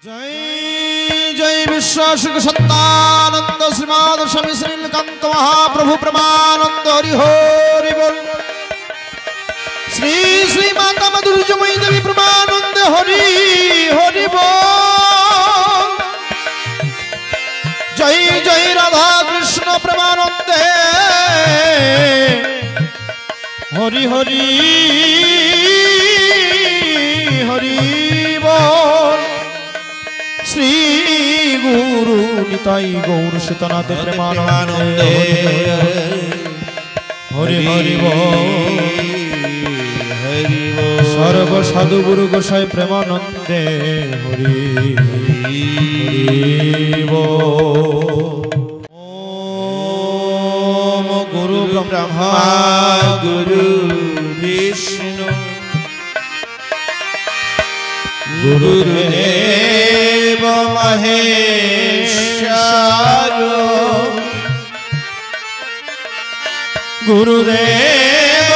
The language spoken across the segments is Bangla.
जय जय विश्वासुक सत्तानंद श्रीमाद स्वामी श्री नीलकंठ महाप्रभु प्रमानंद हरि हरि बोल। श्री श्री माता मधुरजमयी देवी प्रमानंद हरि हरि बोल। जय जय राधा कृष्ण प्रमानंद हरि हरि हरि बोल। श्री गुरु निताई गौर सीतानाथ प्रेमानंद हरि हरि बोल। सर्व साधु गुरु गोसाई प्रेमानंदे हरि हरि बोल। ओम गुरु ब्रह्मा गुरु विष्णु गुरुदेव महेश्वर गुरुदेव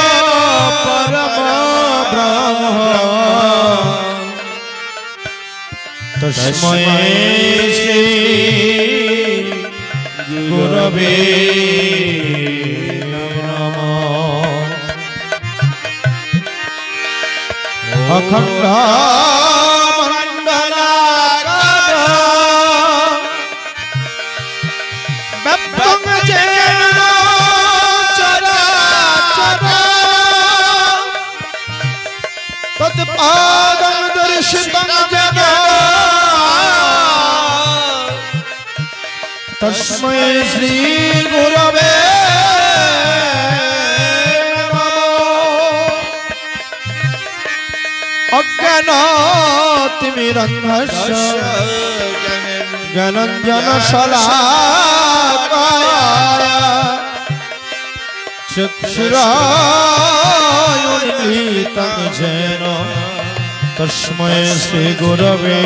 परम ब्रह्म तस्मै श्री गुरवे नमः। अखंड तत्पादं दर्शितं जन तस्मै श्री गुरवे नमः। अज्ञानातिमिरन्धस्य ज्ञानाञ्जनशलाकया चक्षुरुन्मीलितं येन तस्मै श्री गुरवे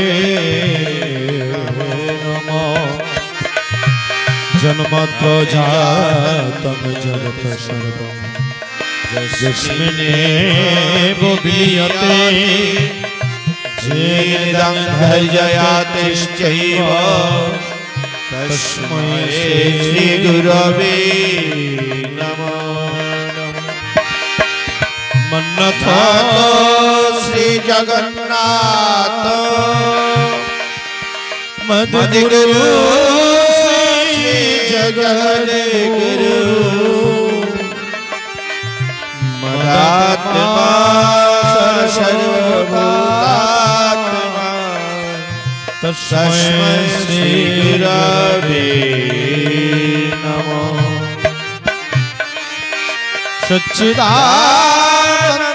नमः। जन्मत्र जातं जगत् सर्वं यस्मिन्नेव विलीयते येनेदं धैर्ययातिश्चैव तस्मै श्री गुरवे नमः। मन्नथो श्री जगन्नाथ मधुगुरु श्री जगद्गुरु मदात्मा सर्वभूतात्मा तस्मै श्री गुरवे नमः।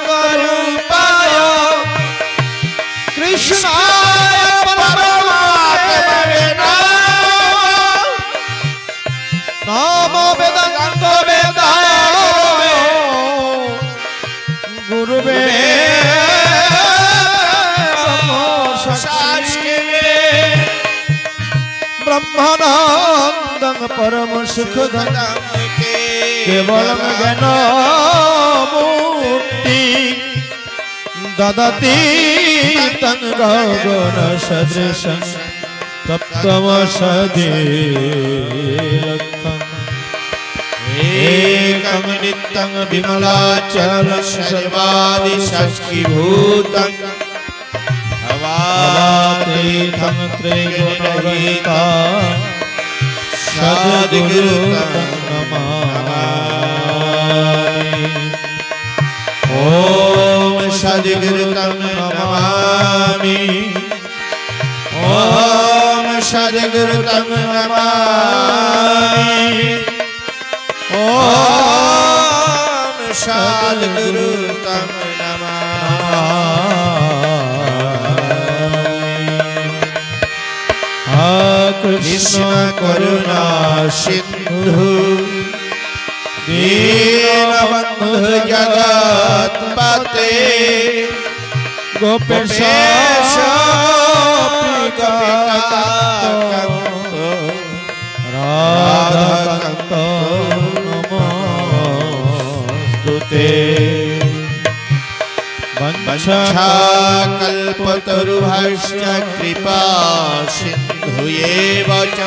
सच्चिदानंदरूपाय कृष्णाय परमात्मने नमो वेदांत वेदाय गुरुवे ब्रह्मानंदं परम सुखदं केवलं ज्ञानमूर्ति ददति तं गगन सदृशं तप्तमसदेलक्खम् एकं नित्यं विमलाचलं सर्वादि षष्ठीभूतं भवातीतं त्रिगुणरहितं सद्गुरुं नमामि। ओम सद्गुरुं नमामि। ओम सद्गुरुं नमामि। ओम सद्गुरुं नमामि। कृष्ण करुणा सिंधु दीनबंधु जगत्पते गोपेश राधाकान्त नमोस्तुते। वंशा कल्प कल्पतरुभ्यश्च कृपा सिन्धुयेव च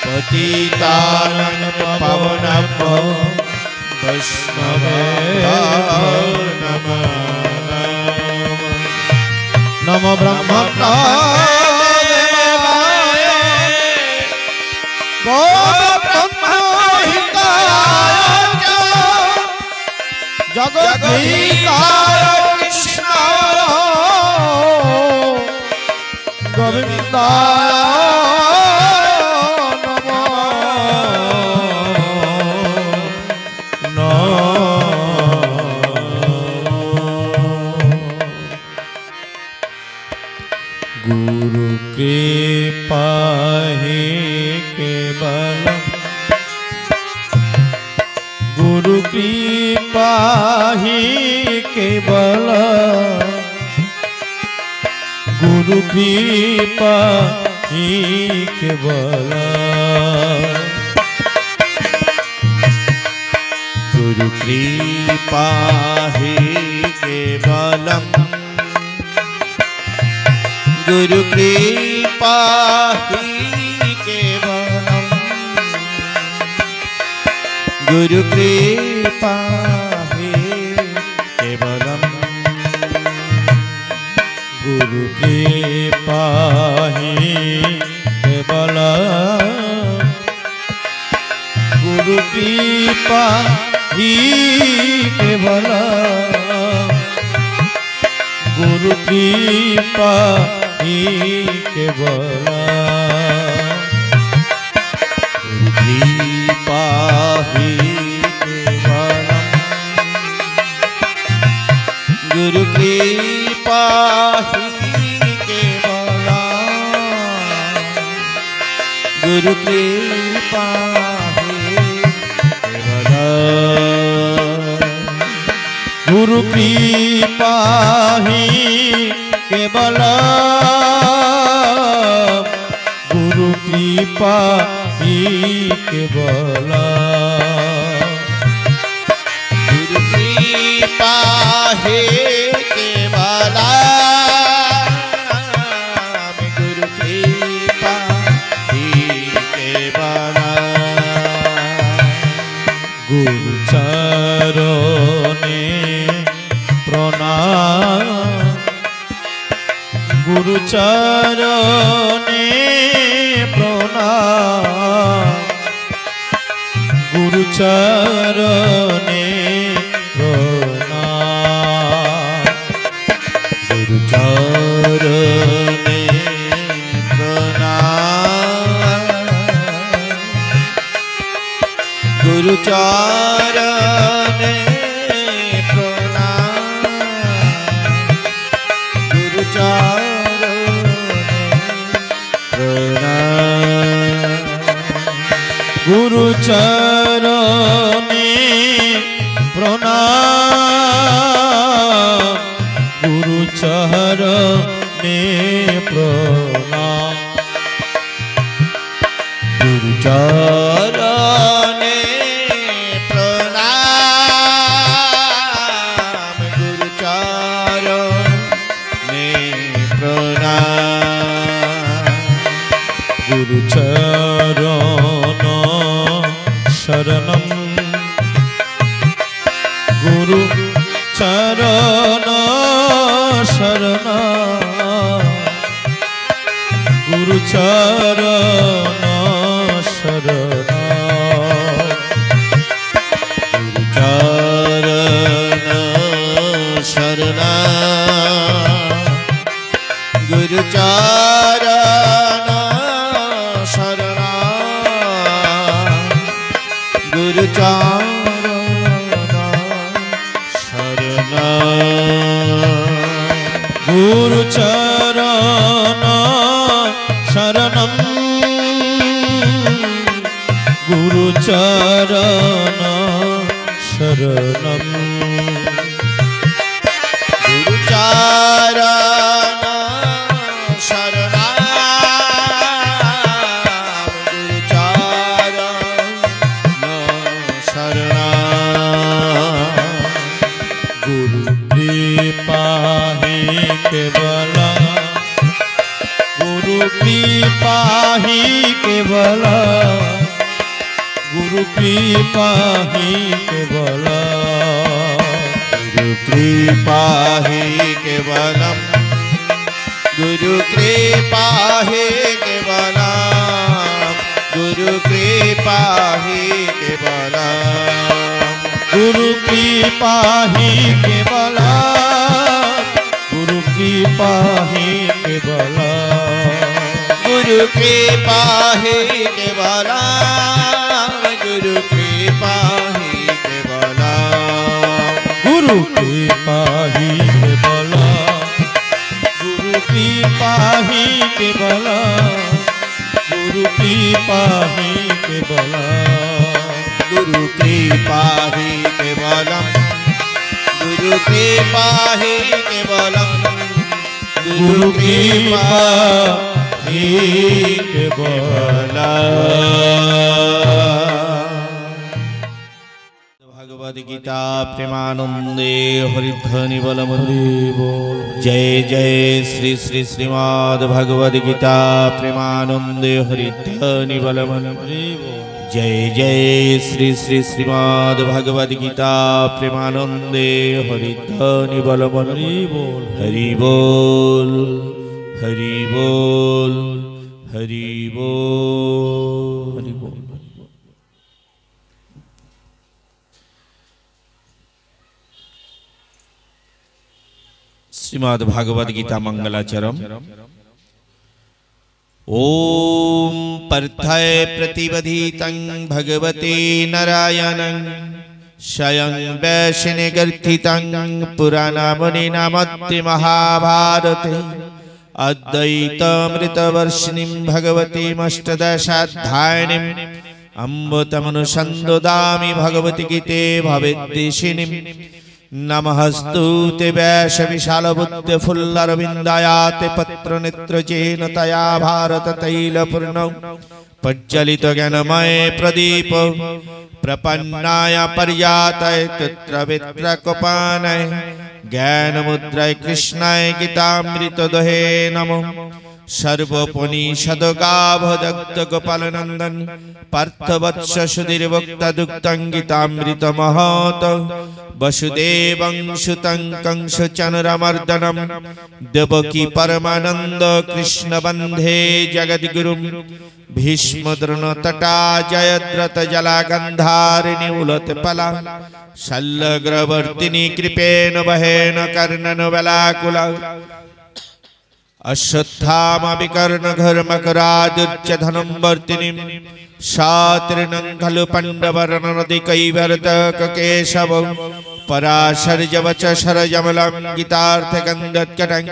पतितानां पावनेभ्यो वैष्णवेभ्यो नमो नमो ब्रह्मदेवाय गोब्रह्महिताय च जगद्धिताय कृष्णाय गोविन्दाय गुरु कृपा ही केवल गुरु कृपा ही केवल गुरु कृपा ही केवल गुरु कृपा हि केवलम् गुरु कृपा हि केवलम् गुरु कृपा हि केवलम् गुरु कृपा ही केवल गुरु कृपा ही केवल गुरु कृपा ही केवल कृपा हि केवलम् गुरु कृपा हि केवलम् गुरु कृपा हि केवलम् गुरु कृपा ही केवल गुरु कृपा ही केवल गुरु कृपा हि केवलम् गुरु कृपा हि केवलम् गुरु चरणे प्रणाम गुरु चरणे प्रणाम गुरु चरणे प्रणाम गुरु चरणे प्रणाम गुरु चरणे प्रणाम गुरु चरणे प्रणाम गुरु चरणे प्रणाम गुरु चरणे प्रणाम गुरु चरणे प्रणाम गुरु चरण गुरु चरण शरणम गुरु चरण शरण गुरु चरण शरण गुरु चरण शरण गुरु चरण शरण गुरु चरण शरण गुरु चरण शरणम गुरु चरण शरणम गुरु चरण शरण गुरु चरण शरण गुरु कृपा ही केवल कृपा ही केवल गुरु कृपा ही केवल गुरु कृपा ही केवलम गुरु कृपा ही केवलम गुरु कृपा ही केवलम गुरु कृपा ही केवल गुरु कृपा ही केवल गुरु कृपा ही केवलम गुरु कृपा ही केवलम गुरु कृपा ही केवल गुरु कृपा ही केवल गुरु कृपा ही केवल गुरु कृपा ही केवलम गुरु कृपा ही केवलम गुरु कृपा ही केवल भगवद गीता प्रेमानंदे हरिध्वनि बलम हरि बोल जय जय श्री श्री श्रीमद् भगवद गीता प्रेमानंदे हरिध्वनि बलम हरि बोल जय जय श्री श्री श्रीमद् भगवद गीता प्रेमानंदे हरिध्वनि बलम हरि बोल हरि बोल हरि बोल हरि बोल हरि बोल श्रीमद् भागवत गीता मंगलाचरम ओम पार्थाय प्रतिवधितं भगवते नारायणं स्वयं वैष्णिगर्थितं पुराणामुनिनामत्ति महाभारते अद्वैतामृतवर्षिणीं भगवतीमष्टदशाध्यायिनीं अमृतमनुसन्ददामि भगवति गीते भवेद्देशिनीं नमस्तुते वैशविशालबुद्धे फुल्लरविन्दायाते पत्रनेत्रजेन तया भारत तैलपूर्णौ प्रज्वलित ज्ञानमय प्रदीप प्रपन्नाय पर्यातय तत्रवित्रकोपानय ज्ञानमुद्राय कृष्णाय गीतामृत दोहे नमो सर्वोपनिषदगावदत्त गोपालनंदन पार्थवत्स सुधीर्भोक्ता दुग्धं गीतामृत महत वसुदेवं सुतं कंसचानूरमर्दनं देवकी परमानंद कृष्ण वंदे जगद्गुरुं भीष्मद्रोणतटा जयद्रथ जलागंधारिणी उलत्पला शल्यग्रवर्तिनी कृपेण वहेन कर्णन वलाकुला अश्वत्थामा विकर्ण घर्मकराजुच्च धनं वर्तिनीं शात्रिनं खलु पाण्डवरणनदि कैवर्तक केशव पराशर्यवच शरजमलं गीतार्थगन्धत्कटं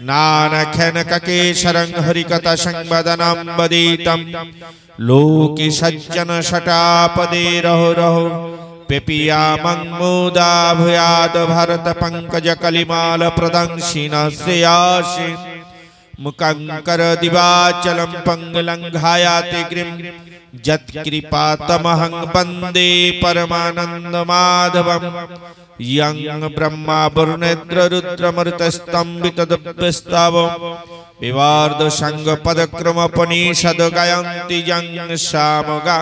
नानखेनककेशरं हरिकथा संवदनं वदितं लोके सज्जन शटापदे रहो रहो पेपियामं मुदा भूयाद भारत पंकज कलिमाल प्रदंशिन श्रेयासि मुखं करदिवाचलं पंगलंघायाति गिरिं यत्कृपातमहं वन्दे परमानन्दमाधवं यं ब्रह्मा वरुणेन्द्र रुद्रमरुतस्तंभितदुःखस्तवं विवार्ध संग पदक्रमोपनिषद गायन्ति यं सामगा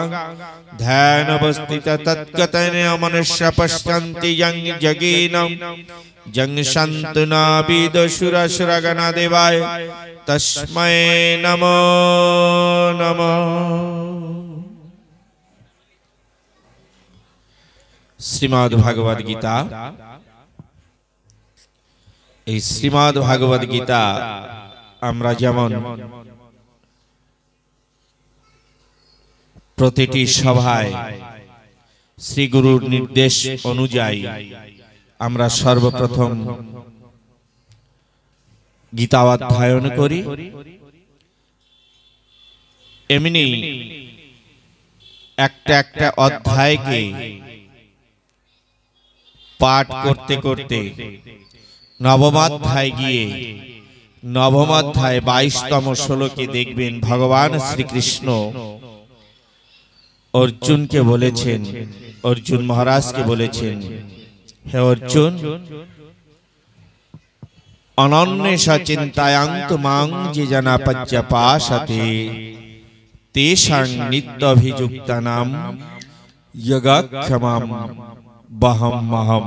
ध्यानवस्थित तद्गतेन मनुष्य पश्यन्ति यं जगीनं जं सन्तुना विदुषुरसुरगणदेवाय तस्मै नमो नमः। श्रीमद् भागवत गीता এই শ্রীমদ্ ভাগবত গীতা আমরা যেমন প্রতিটি সভায় শ্রী গুরুর নির্দেশ অনুযায়ী আমরা সর্বপ্রথম গীতা অধ্যয়ন করি, এমনি একটা একটা অধ্যায়কে পাঠ করতে করতে নবম অধ্যায় গিয়ে নবম অধ্যায় 22তম শ্লোকে দেখবেন ভগবান শ্রীকৃষ্ণ অর্জুনকে বলেছেন, অর্জুন মহারাজকে বলেছেন, হে অর্জুন, অনন্যেষা চিন্তায়ান্তু মাং যে জনা পর্যপাসতে তেষাং নিত্যাভিযুক্তানাম যোগক্ষেমম বহম্মহম।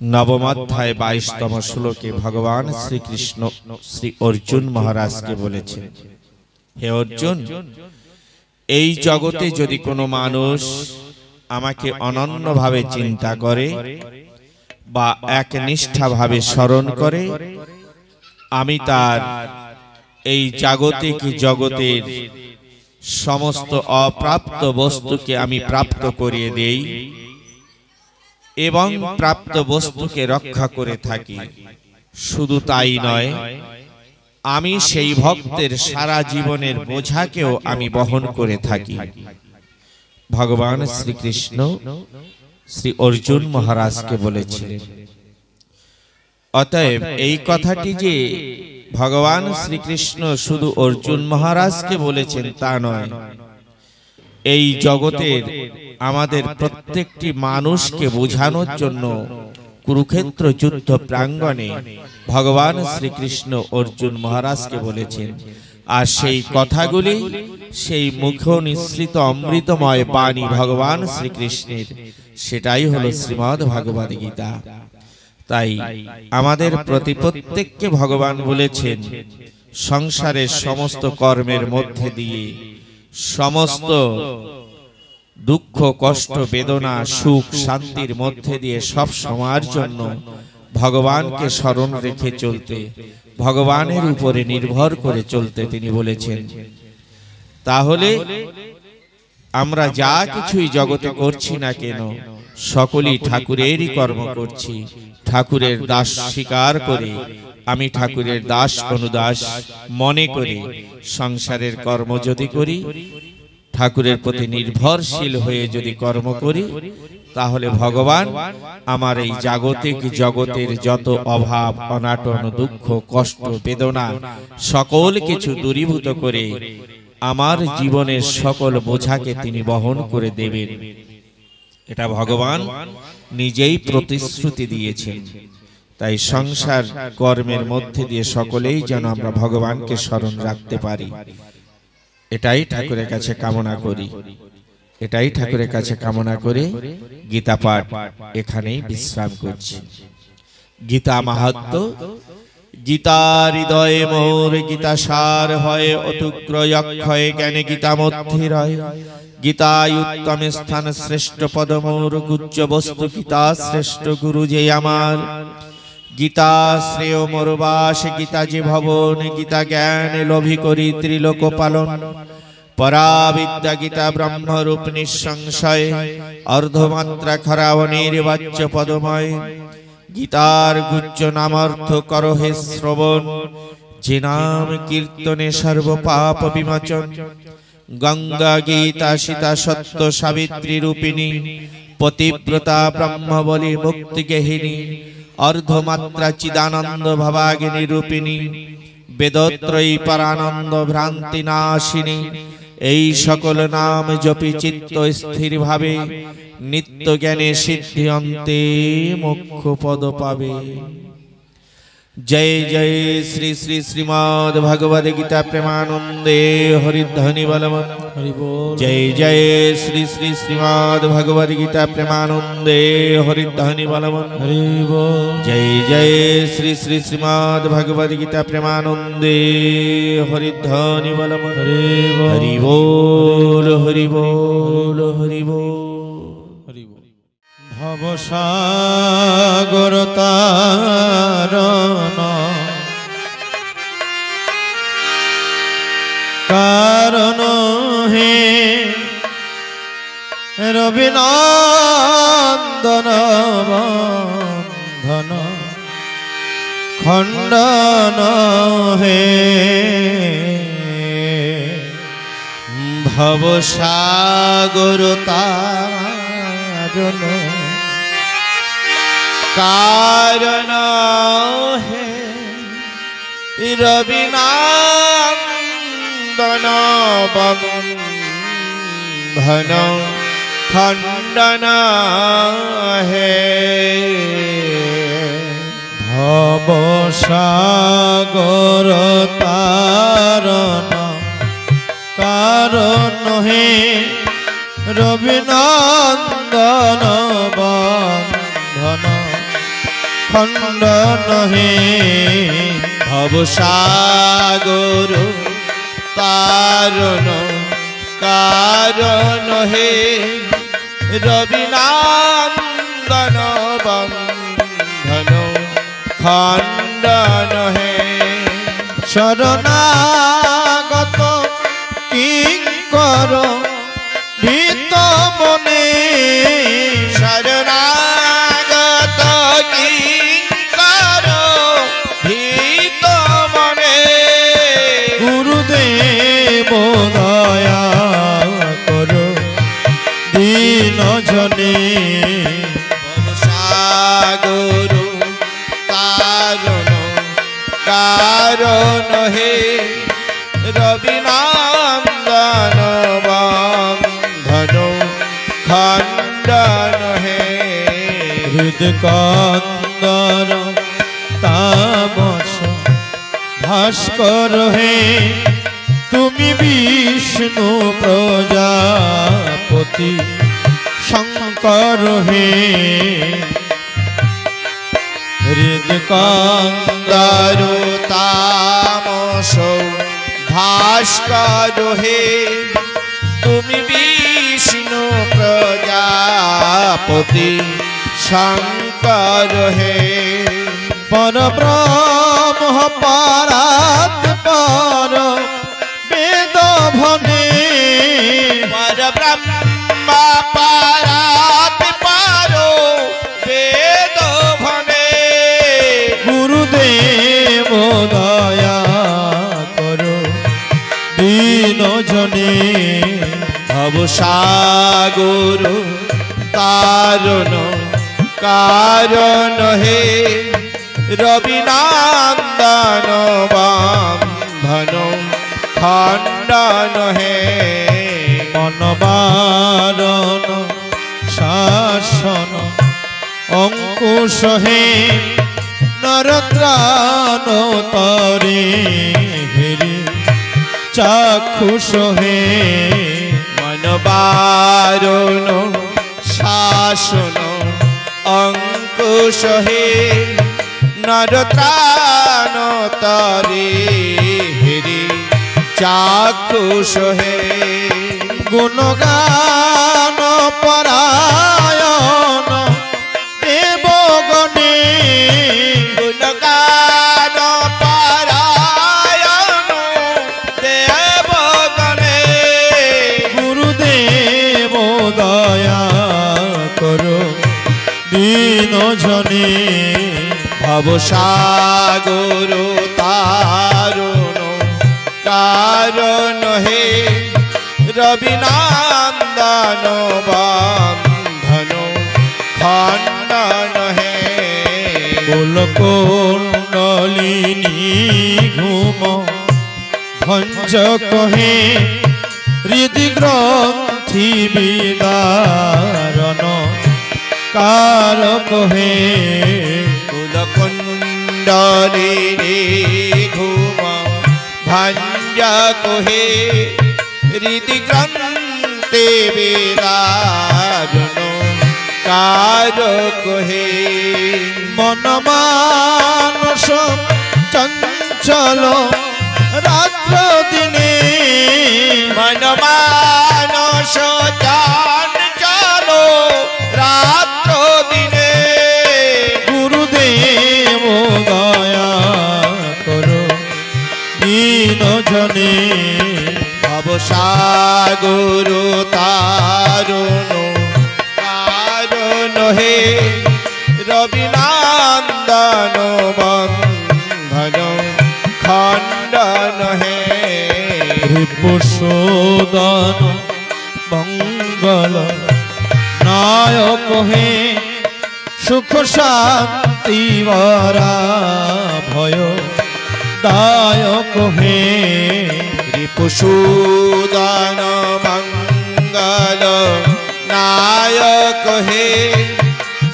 নবম অধ্যায় 22তম শ্লোকে ভগবান শ্রীকৃষ্ণ শ্রী অর্জুন মহারাজকে বলেছেন, হে অর্জুন, এই জগতে যদি কোনো মানুষ আমাকে অনন্যভাবে চিন্তা করে বা একনিষ্ঠাভাবে স্মরণ করে, আমি তার এই জাগতিক জগতের সমস্ত অপ্রাপ্ত বস্তুকে আমি প্রাপ্ত করিয়ে দেই এবং প্রাপ্ত বস্তুকে রক্ষা করে থাকি। শুধু তাই নয়, আমি সেই ভক্তের সারা জীবনের বোঝাকেও আমি বহন করে থাকি। ভগবান শ্রীকৃষ্ণ শ্রী অর্জুন মহারাজকে বলেছিলেন। অতএব এই কথাটি যে ভগবান শ্রীকৃষ্ণ শুধু অর্জুন মহারাজকে বলেছেন তা নয়, এই জগতের আমাদের প্রত্যেকটি মানুষকে বোঝানোর জন্য কুরুক্ষেত্র যুদ্ধ প্রাঙ্গণে ভগবান শ্রীকৃষ্ণ অর্জুন মহারাজকে বলেছেন। আর সেই কথাগুলি, সেই মুখ নিঃসৃত অমৃতময় বাণী ভগবান শ্রীকৃষ্ণের, সেটাই হলো শ্রীমদ্ ভাগবত গীতা। তাই আমাদের প্রতি প্রত্যেককে ভগবান বলেছেন, সংসারের সমস্ত কর্মের মধ্যে দিয়ে, সমস্ত দুঃখ কষ্ট বেদনা সুখ শান্তির মধ্যে দিয়ে সব সময়ের জন্য ভগবানকে স্মরণ রেখে চলতে, ভগবানের উপরে নির্ভর করে চলতে তিনি বলেছেন। তাহলে আমরা যা কিছুই জগতে করছি না কেন, সকলেই ঠাকুরেরই কর্ম করছি। ঠাকুরের দাস স্বীকার করে, আমি ঠাকুরের দাস অনুদাস মনে করে সংসারের কর্ম যদি করি, ঠাকুরের প্রতি নির্ভরশীল হয়ে যদি কর্ম করি, তাহলে ভগবান আমার এই জাগতিক জগতের যত অভাব অনাটন দুঃখ কষ্ট বেদনা সকল কিছু দূরীভূত করে আমার জীবনের সকল বোঝাকে তিনি বহন করে দেবেন। এটা ভগবান নিজেই প্রতিশ্রুতি দিয়েছেন। তাই সংসার কর্মের মধ্যে দিয়ে সকলেই যেন আমরা ভগবানকে স্মরণ রাখতে পারি, এটাই ঠাকুরের কাছে কামনা করি। এটাই ঠাকুরের কাছে কামনা করে গীতা পাঠ এখানেই বিশ্রাম করছি। গীতা মাহাত্ম্য। গীতা হৃদয়ে মোর, গীতা সার হয় অতুগ্র অক্ষয় জ্ঞানে গীতা মধ্যে রয়। গীতায় উত্তম স্থান শ্রেষ্ঠ পদ মোর, গুজ্জ বস্তু গীতা শ্রেষ্ঠ গুরু যে আমার। গীতা শ্রেয় মোর বাস, গীতা যে ভবন, গীতা জ্ঞান লোভী করি ত্রিলোক পালন। পরাবিদ্যা গীতা ব্রহ্মরূপ নিঃসংশয়, অর্ধমাত্রা খরাও নির্বাচ্য পদময়। গীতার গুজ্জ নামার্থ করো হে শ্রবণ, যে নাম কীর্তনে সর্ব পাপ বিমোচন। গঙ্গা গীতা সীতা সত্য সাবিত্রী রূপিণী, পতিব্রতা ব্রহ্মবলী মুক্তি গেহিনী। অর্ধমাত্রা চিদানন্দ ভবাগিনী রূপিণী, বেদত্রয়ী পরানন্দ ভ্রান্তি নাশিনী। এই সকল নাম জপি চিত্ত স্থির ভাবে, নিত্য জ্ঞানে সিদ্ধি অন্তে মোক্ষ পদ পাবে। জয় জয় শ্রী শ্রী শ্রীমদ্ ভগবদ গীতা প্রেমানন্দে হরিধ্বনি বলবৎ হরি বল। জয় জয় শ্রী শ্রী শ্রীমদ্ ভগবদ গীতা প্রেমানন্দে হরিধ্বনি বলবৎ হরি বল। জয় জয় শ্রী শ্রী শ্রীমদ্ ভগবদ গীতা প্রেমানন্দে হরিধ্বনি বলবৎ হরি বল। হরি বল হরি বল হরি বল। হরি বল। ভবসাগর তারণ কারণ হে রবিনন্দন বন্ধন খণ্ডন হে ভবসাগর তারণ কারণ হে রবিনন্দন বন্ধন খণ্ডন হে ভব সাগর তারণ কারণ হে রবিনন্দন বন্ধন খণ্ডন হে ভবসাগর তারণ কারণ হে রবিনন্দন বন্ধন খণ্ডন হে শরণাগত কিঙ্কর ভীত মনে শরণাগত কিঙ্কর ভীত মনে গুরুদেব দয়া করো দীন জনে ভবসাগর তারণ কারণ হে রবিনন্দন বন্ধন খণ্ডন হে হৃদকন্দর তামস ভাস্কর হে তুমি বিষ্ণু প্রজাপতি শঙ্কর হে হৃদকন্দর তামস ভাস্কর হে তুমি বিষ্ণু প্রজাপতি শঙ্কর হে পরব্রহ্ম পরাৎ পর বেদ ভনে পরব্রহ্ম পরাৎ পর বেদ ভনে গুরুদেব দয়া করো দীন জনে ভবসাগর তারণ কারণ হে রবিনন্দন বন্ধন খণ্ডন হে মনবারণ শাসন অঙ্কুশ হে নরত্রাণ তরে হেরি চাক্ষুষ হে মনবারণ শাসন অঙ্কুশ হে নরত্রাণ তরে হেরি চাক্ষুষ হে গুণগান পরায়ণ দেবগণে গুণগান পরায়ণ দেবগণে গুরুদেব দয়া করো দীন জনে ভবসাগর তারণ কারণ হে রবিনন্দন বন্ধন খণ্ডন হে কুলকুণ্ডলিনী ঘুম ভঞ্জক হে হৃদি গ্রন্থি বিদারণ কারক হে কুলকুণ্ডলিনী ঘুম ভঞ্জক হে হৃদি গ্রন্থি বিদারণ কারক হে মন মানস চঞ্চল রাত্র দিনে মন মানস চঞ্চল রাত্র দিনে গুরুদেব দয়া করো দীন জনে ভবসাগর তারণ কারণ হে রবিনন্দন বন্ধন খণ্ডন হে রিপুসূদন মঙ্গল নায়ক হে সুখ শান্তি বরা ভয় দায়ক হে রিপুসূদন মঙ্গল নায়ক হে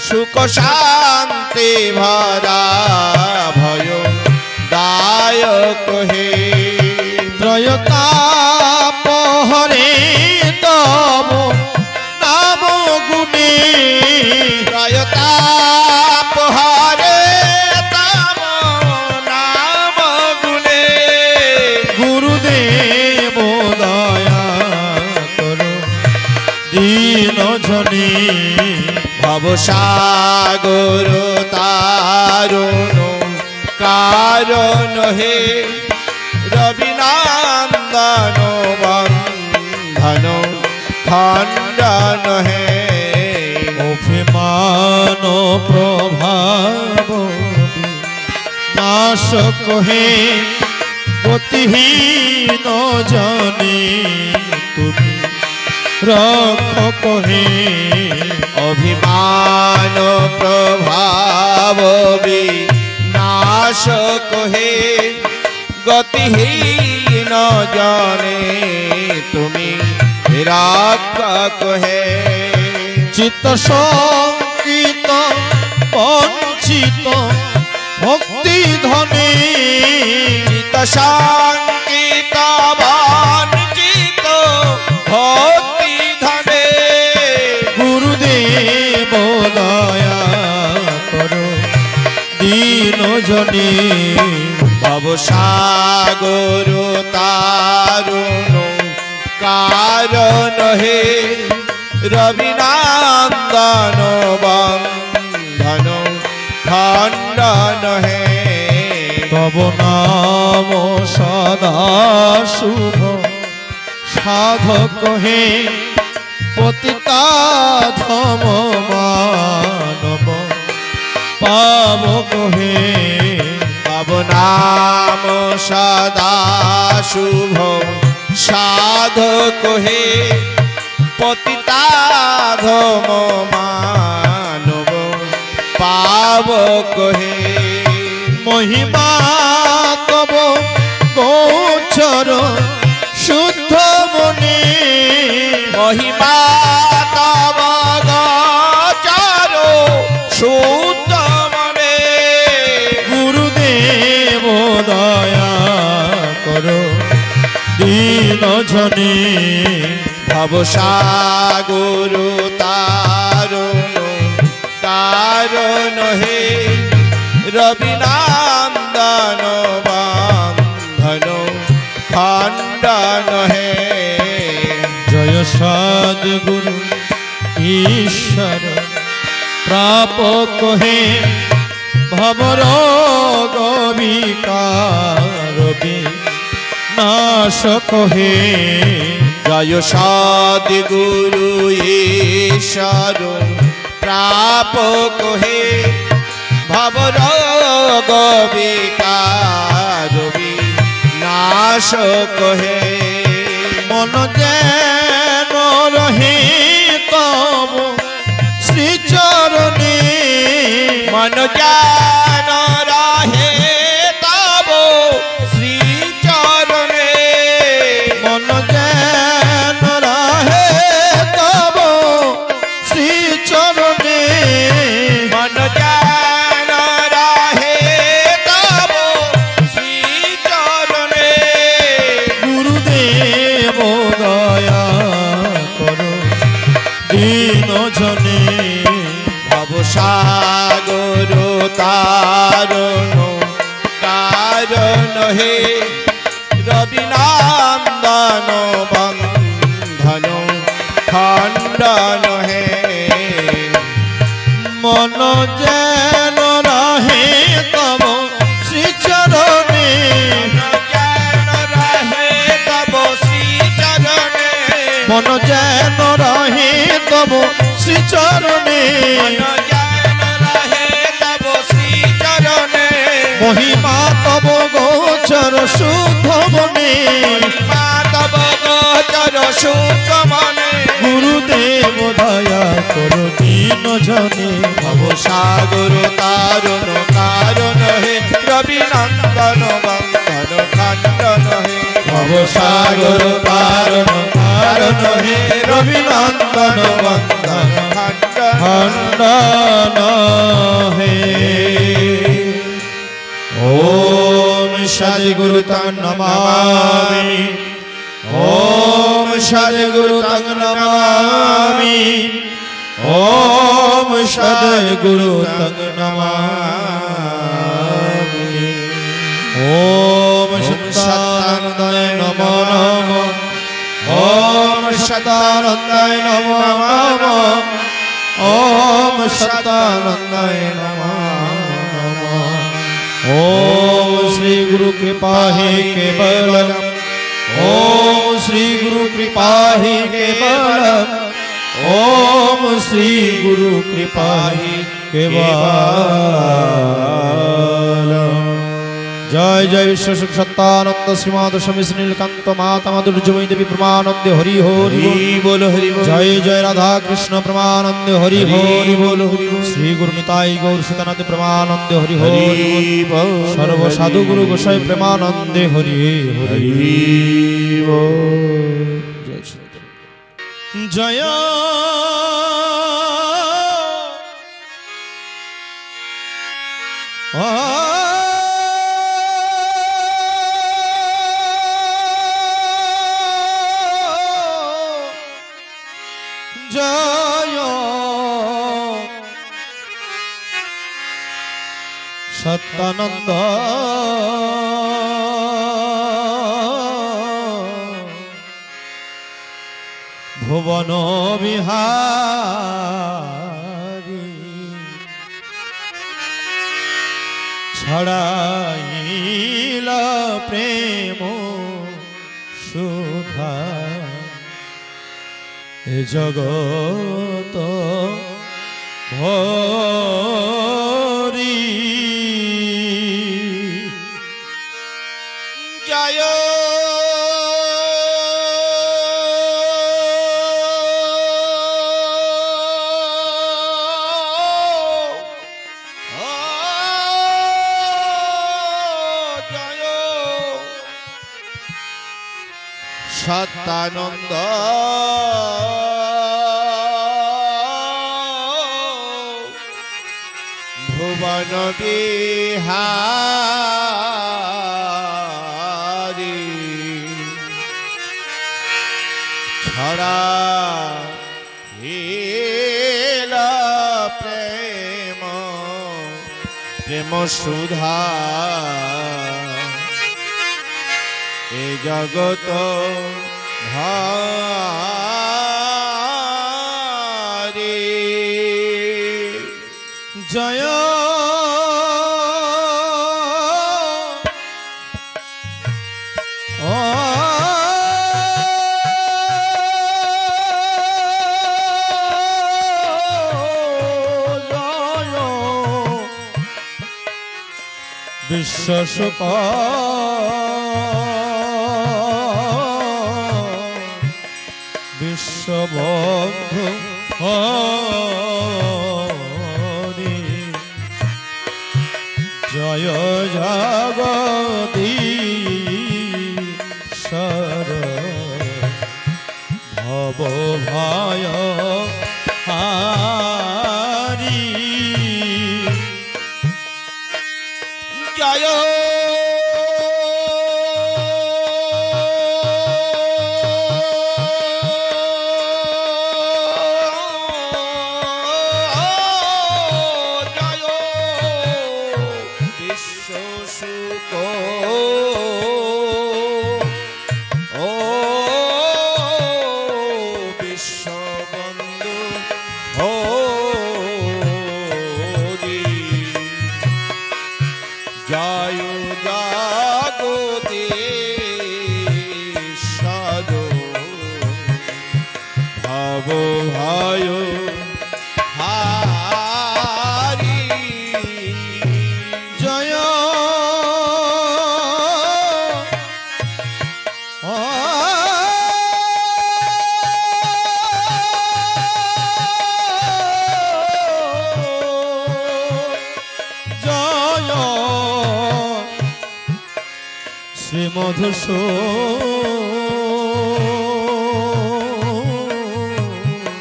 সুখ শান্তি শান্তি ভরা ভয় দায়ক হে ত্রয়তাপহরে তব নাম গুণে ত্রয়তাপহরে তব নাম গুণে গুরুদেব দয়া করো দীন জনে ভবসাগর তারুণ কারণ হে রবিনন্দন বন্ধন খণ্ডন হে অভিমান প্রভাব নাশক হে গতিহীন জনে তুমি রক্ষক হে অভিমান প্রভাব বিনাশক হে গতিহীন জনে তুমি রক্ষক হে চিত্ত সংকিত বঞ্চিত ভক্তি ধনে চিত্ত সংকিত বঞ্চিত ভক্তি ধনে গুরুদেব দয়া করো দীন জনে ভবসাগর তারুণ কারণ হে রবিনন্দন বন্ধন খণ্ডন হে তব নাম সদা শুভ সাধক হে পতিতাধম মানব পাবক হে তব নাম সদা শুভ সাধক হে পতিতাধম মানব পাবক হে মহিমা তব গোচর শুদ্ধ মনে মহিমা তব গোচর শুদ্ধ মনে গুরুদেব দয়া করো দীন জনে ভবসাগর তারুণ কারণ হে রবিনন্দন বন্ধন খণ্ডন হে জয় সদ্গুরু ঈশ্বর প্রাপক হে ভবরোগ বিকার নাশক হে জয় সদ্গুরু ঈশ্বর প্রাপক হে ভবরোগ বিকার নাশক হে মন যেন রহে তব শ্রীচরণে মন যেন রহে তব শ্রীচরণে মন যেন রহে তব শ্রীচরণে মন যেন রহে তব শ্রীচরণে গুরুদেব দয়া করো দীন জনে ভবসাগর তারুণ কারণ হে রবিনন্দন বন্ধন খণ্ডন হে মন যেন রহে তব শ্রীচরণে যেন রহে তব শ্রীচরণে মন যেন রহে তব শ্রীচরণে যেন রহে তব শ্রীচরণে মহিমা তব গোচর শুদ্ধ মনে মা তব গোচর শুদ্ধ মনে গুরুদেব দয়া করো দীন জনে ভবসাগর তারুণ কারণ হে রবিনন্দন বন্ধন খণ্ডন হে ভবসাগর কারণ কারণ হে রবিনন্দন বন্দন खंडन है। ओम सद्गुरु तं नमामि, ओम सद्गुरु तं नमामि, ओम सद्गुरु तं नमामि। ओम सच्चिदानंदाय नमो नमः, ओम सच्चिदानंदाय नमो नमः, ओम सच्चिदानंदाय नमो नमः। ओम श्री गुरु कृपा ही केवलम, ओम श्री गुरु कृपा ही केवलम, ओम श्री गुरु कृपा ही केवलम। जय जय विश्व सुख सत्तानंद श्रीमाद शमिस नीलकांत माता दुर्जमयी देवी प्रमानंद हरि हरि बोल हरि बोल। जय जय राधा कृष्ण प्रमानंद हरि हरि बोल हरि बोल। श्री गुरु निताई गौर सीतानाथ प्रमानंद हरि हरि बोल। सर्व साधु गुरु गोसाई प्रेमानंद हरि हरि बोल। जय श्री जय सत्यानंद भुवन बिहारी छड़ाइला प्रेम सुधा ए जगत भरी। जय सत्यानंद भुवन बिहारी छड़ा हिला प्रेम प्रेम सुधा ए जगत भारी। जय विश्व सुख विश्वबंधु हरि। जय जगदीश्वर भव भय हारी। जय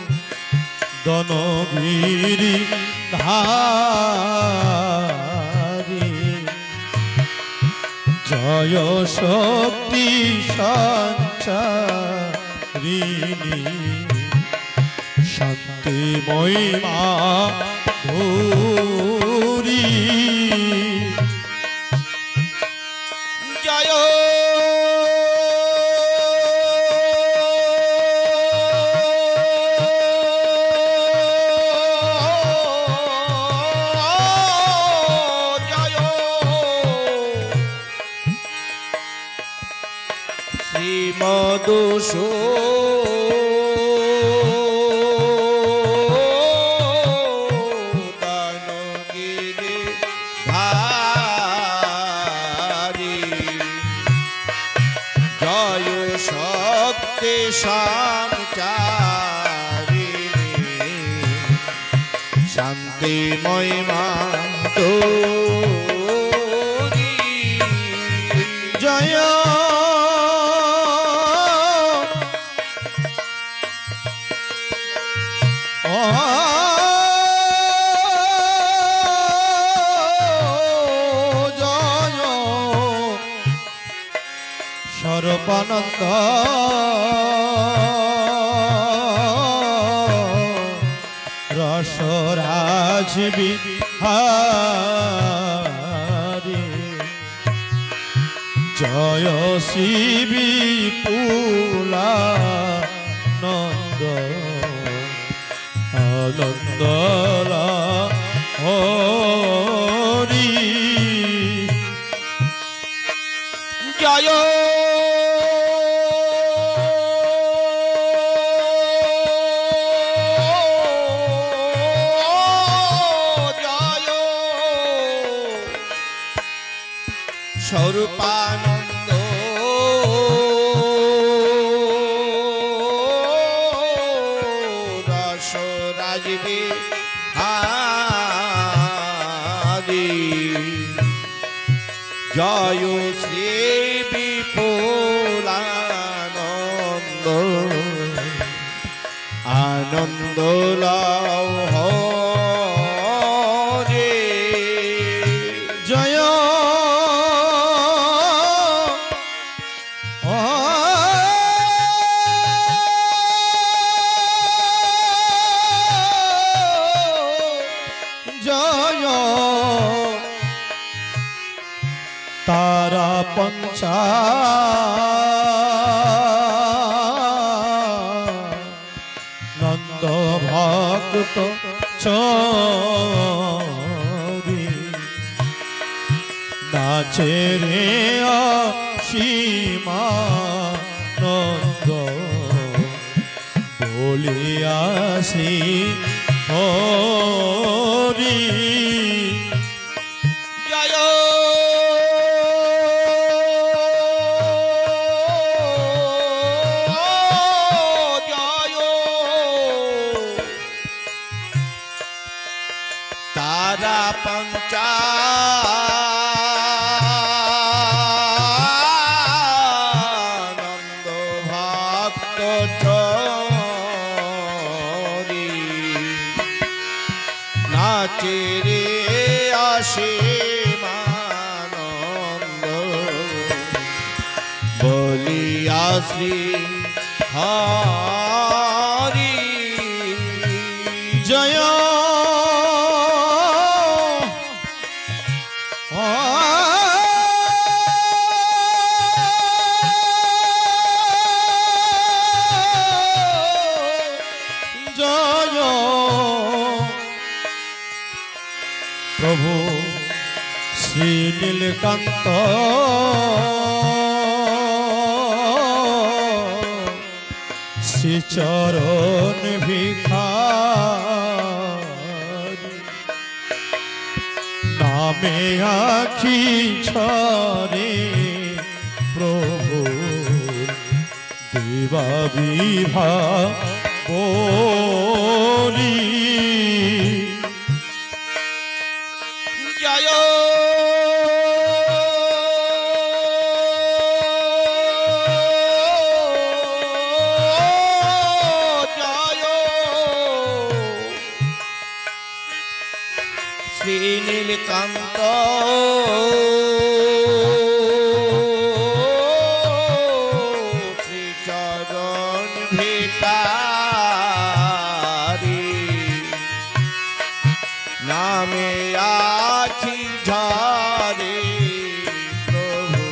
মধুসূদন গিরি ধারি জয় শক্তি সঞ্চারিণী শান্তিময়ী মা গৌরী জয় শ্রীমদুষো দানগিরি ধারি জয় শক্তি সঞ্চারিণী শান্তিময় মা গৌরী জয় সর্বানন্দ রসরাজ বিহারী জয় শিবী পুলা নন্দ আনন্দলা হরি জয় স্বরূপানন্দ রসরাজ বিহারী জয় শ্রী বিপুলানন্দ আনন্দ লাও হরে জয় জয় তারা পঞ্চা নন্দ ভক্ত চরি নাচে রে সীমা নন্দ বলিয়াসি হরি জয় জয় তারা পঞ্চা নন্দ ভক্ত চরি নাচে রে আসে মানন্দ বলিয়া শ্রী হরি জয় জয় প্রভু শ্রী নীলকান্ত শ্রীচরণ ভিখারি নামে আখি ছরে প্রভু দেবা বিভা বলি জয় জয় নীলকান্ত শ্রীচরণ ভিতারি নামে আখি ঝরে প্রভু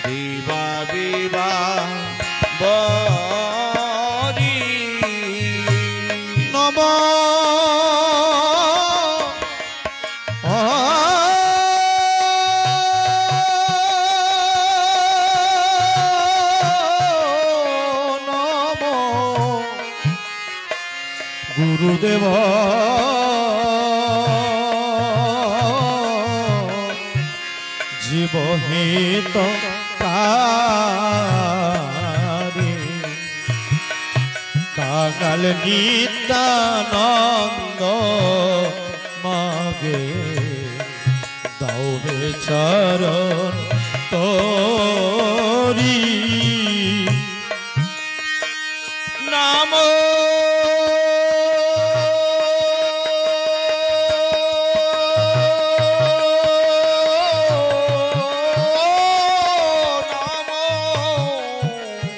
দিবা বিবা বরি নম গুরুদেব জীবহিত কাকাল নিত্যানন্দ মাগে দাও হে চরণ তোরি নাম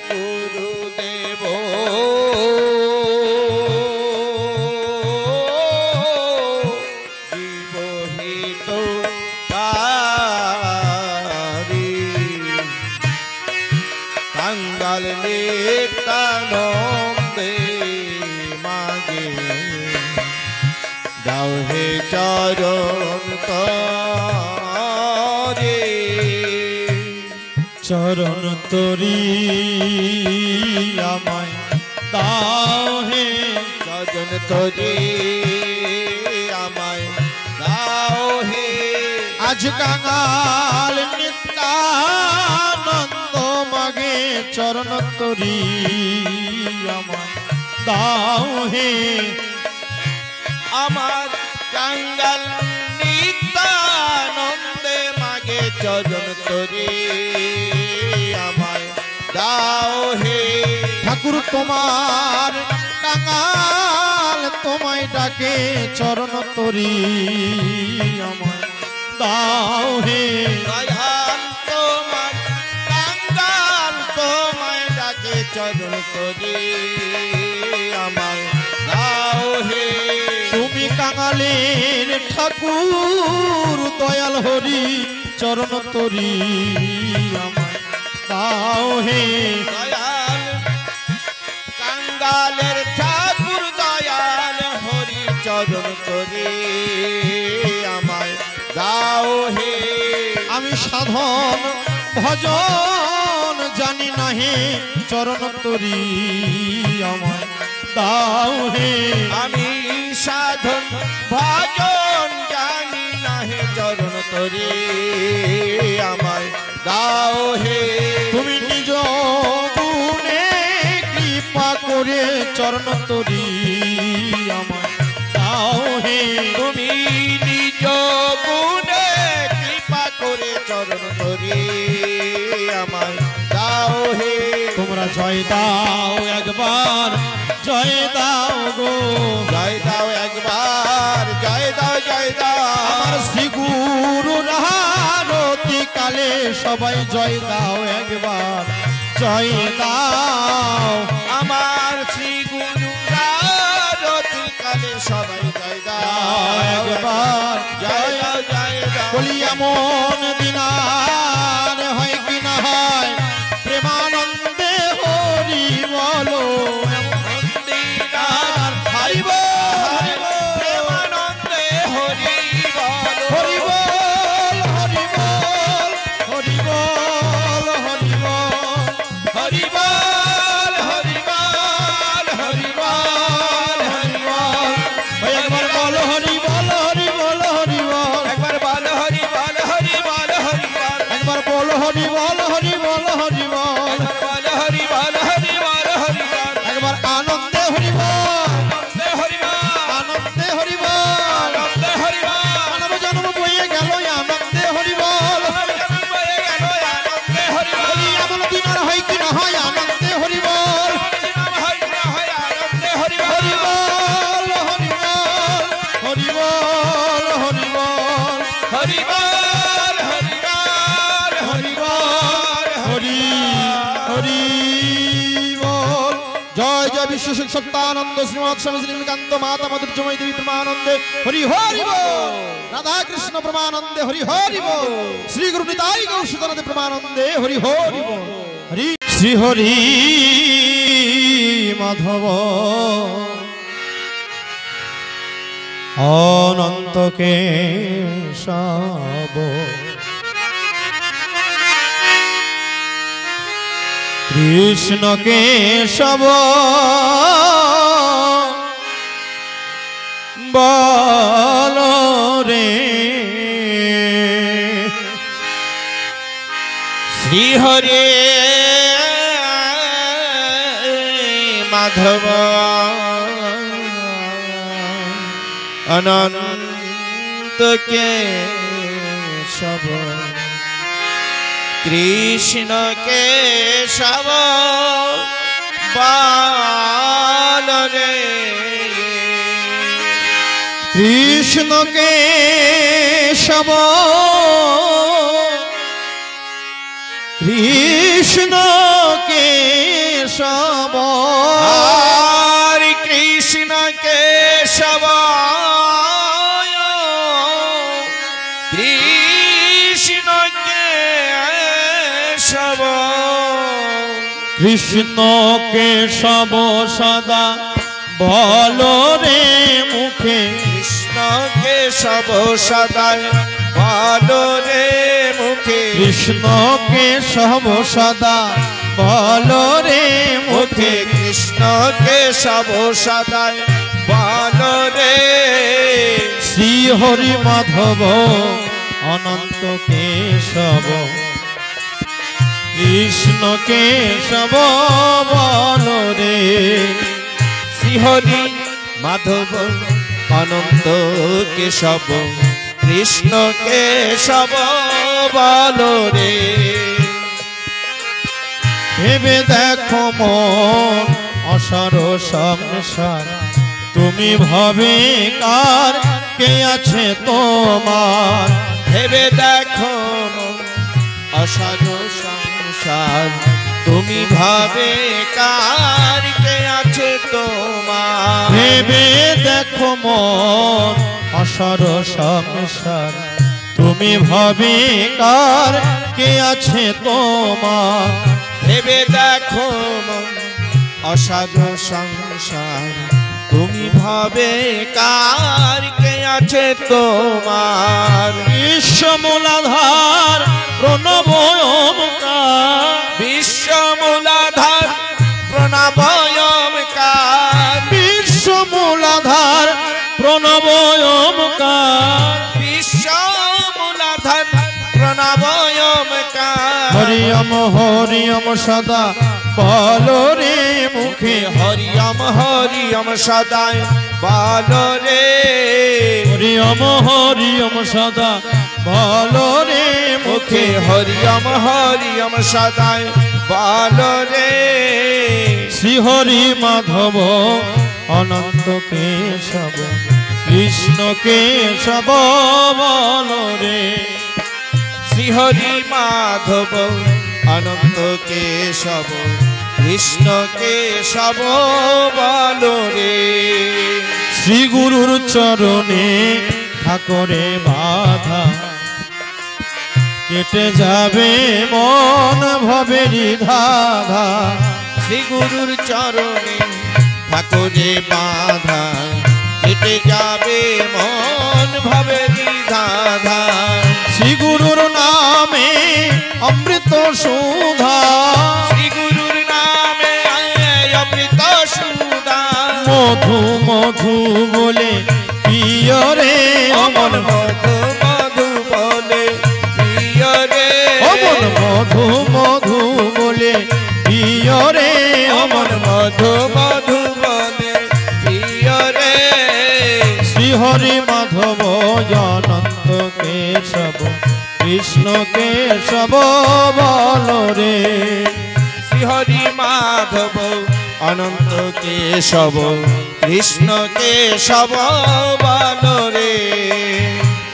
গুরুদেব জীবহিত তারি কাঙ্গাল নিত্যানন্দে মাগে দাও হে চরণ তরে চরণ তোরি আমায় দাও হে চরণ তরে আমায় দাও হে আজ কাঙাল নিত্যানন্দ মাগে চরণ তোরি আমায় দাও হে আমার কাঙ্গাল নিত্যানন্দে মাগে চরণ তরে আমায় দাও হে ঠাকুর তোমার কাঙাল তোমায় ডাকে চরণ তোরি আমায় দাও হে দয়াল তোমার কাঙ্গাল তোমায় ডাকে চরণ তরে আমায় দাও হে তুমি কাঙালের ঠাকুর দয়াল হরি চরণ তোরি আমায় দাও হে দয়াল কাঙ্গালের ঠাকুর দয়াল হরি চরণ তরে আমায় দাও হে আমি সাধন ভজন জানি না হে চরণ তোরি আমায় দাও হে আমি সাধন ভজন জানি না হে চরণ তরে আমায় দাও হে তুমি নিজ গুণে কৃপা করে চরণ তোরি আমায় দাও হে তুমি নিজ গুণে কৃপা করে চরণ তরে আমায় দাও হে তোমরা জয় দাও একবার জয় দাও গো জয় দাও একবার জয় দাও জয় দাও আমার শ্রী গুরু রারতি কালে সবাই জয় দাও একবার জয় দাও আমার শ্রী গুরু রারতির কালে সবাই জয় দাও একবার জয় দাও জয় দাও বলি এমন দিনার হয় কি না হয় প্রেমানন্দে হরি বলো দিনার হরি বল প্রেমানন্দে হরি বল হরি বল হরি বল হরি বল হরি বল হরি বল হরি বল হরি বল হরি বল একবার বলো হরি বল হরি বল হরি বল একবার বল হরি বল হরি বল হরি বল একবার বলো হরি বল হরি বল হরি বল একবার বল হরি বল হরি বল হরি বল একবার আনন্দে হরি বল হরি বল আনন্দে হরি বল আনন্দে হরি বল মানব জন্ম বইয়ে গেল আনন্দে হরি বল বয়ে গেল আনন্দে হরি বল বলি এমন দিন আর হয় কি না হয় আনন্দে হরি বল হয় না হয় আনন্দে হরি বল হরি বল হরি বল হরি বল জয় বিশ্বসুখ সত্যানন্দ শ্রীমৎ স্বামী নীলকান্ত মাতা মাধুর্যময়ী দেবী প্রমানন্দে হরি হরি বল। রাধা কৃষ্ণ প্রমানন্দে হরি হরি বল। শ্রী গুরু নিতাই গৌরসুতনাথ প্রমানন্দে হরি হরি বল। হরি শ্রী হরি মাধব অনন্ত কেশব কৃষ্ণ কেশব বল রে। শ্রী হরে মাধব অনন্ত কেশব কৃষ্ণ কেশব বল রে। কৃষ্ণ কেশব কৃষ্ণ কেশব হরে কৃষ্ণ কেশব কৃষ্ণ কেশব কৃষ্ণ কেশব সদা বল রে মুখে। কৃষ্ণ কেশব সদায় বল রে মুখে। কৃষ্ণ কেশব সদা বল রে মুখে। কৃষ্ণ কেশব সদায় বল রে। শ্রী হরি মাধব অনন্ত কেশব কৃষ্ণ কেশব বল রে। শ্রী হরি মাধব অনন্ত কেশব কৃষ্ণ কেশব বল রে। ভেবে দেখো মন অসার সংসার তুমি ভবে কার কে আছে তোমার। ভেবে দেখো অসার সংসার তুমি ভাবে কার কে আছে তোমার। ভেবে দেখো মন অসার সংসার তুমি ভবে কার কে আছে তোমার। ভেবে দেখো অসার সংসার তুমি ভাবে কার কে আছে তোমার। বিশ্বমূলাধার প্রণব ওমকার। বিশ্বমূলাধার প্রণব ওমকার। বিশ্বমূলাধার প্রণব ওমকার। বিশ্বমূলাধার প্রণব ওমকার। হরি ওম সদা বল রে মুখে। হরি ওম সদায় বল রে। হরি ওম সদা বল রে মুখে। হরি ওম সদায় বল রে। শ্রী হরি মাধব অনন্ত কেশব কৃষ্ণ কেশব বল রে। শ্রী হরি মাধব অনন্ত কেশব কৃষ্ণ কেশব বল রে। শ্রী গুরুর চরণে ঠাকুরে বাধা কেটে যাবে মন ভবেরি ধাধা। শ্রী গুরুর চরণে ঠাকুরে বাধা কেটে যাবে মন ভবেরি ধাধা। শ্রী গুরুর নামে অমৃত সুধা। শ্রী গুরুর নামে অমৃত সুধা। মধু মধু বলে পিয় রে অমন। মধু মধু বলে প্রিয় রে। অমন মধু মধু বলে পিয় রে অমন। মধু মধু বলে প্রিয় রে। শ্রী হরি মাধব অনন্ত কেশব কৃষ্ণ কেশব বল রে। শ্রী হরি মাধব অনন্ত কেশব কৃষ্ণ কেশব বল রে।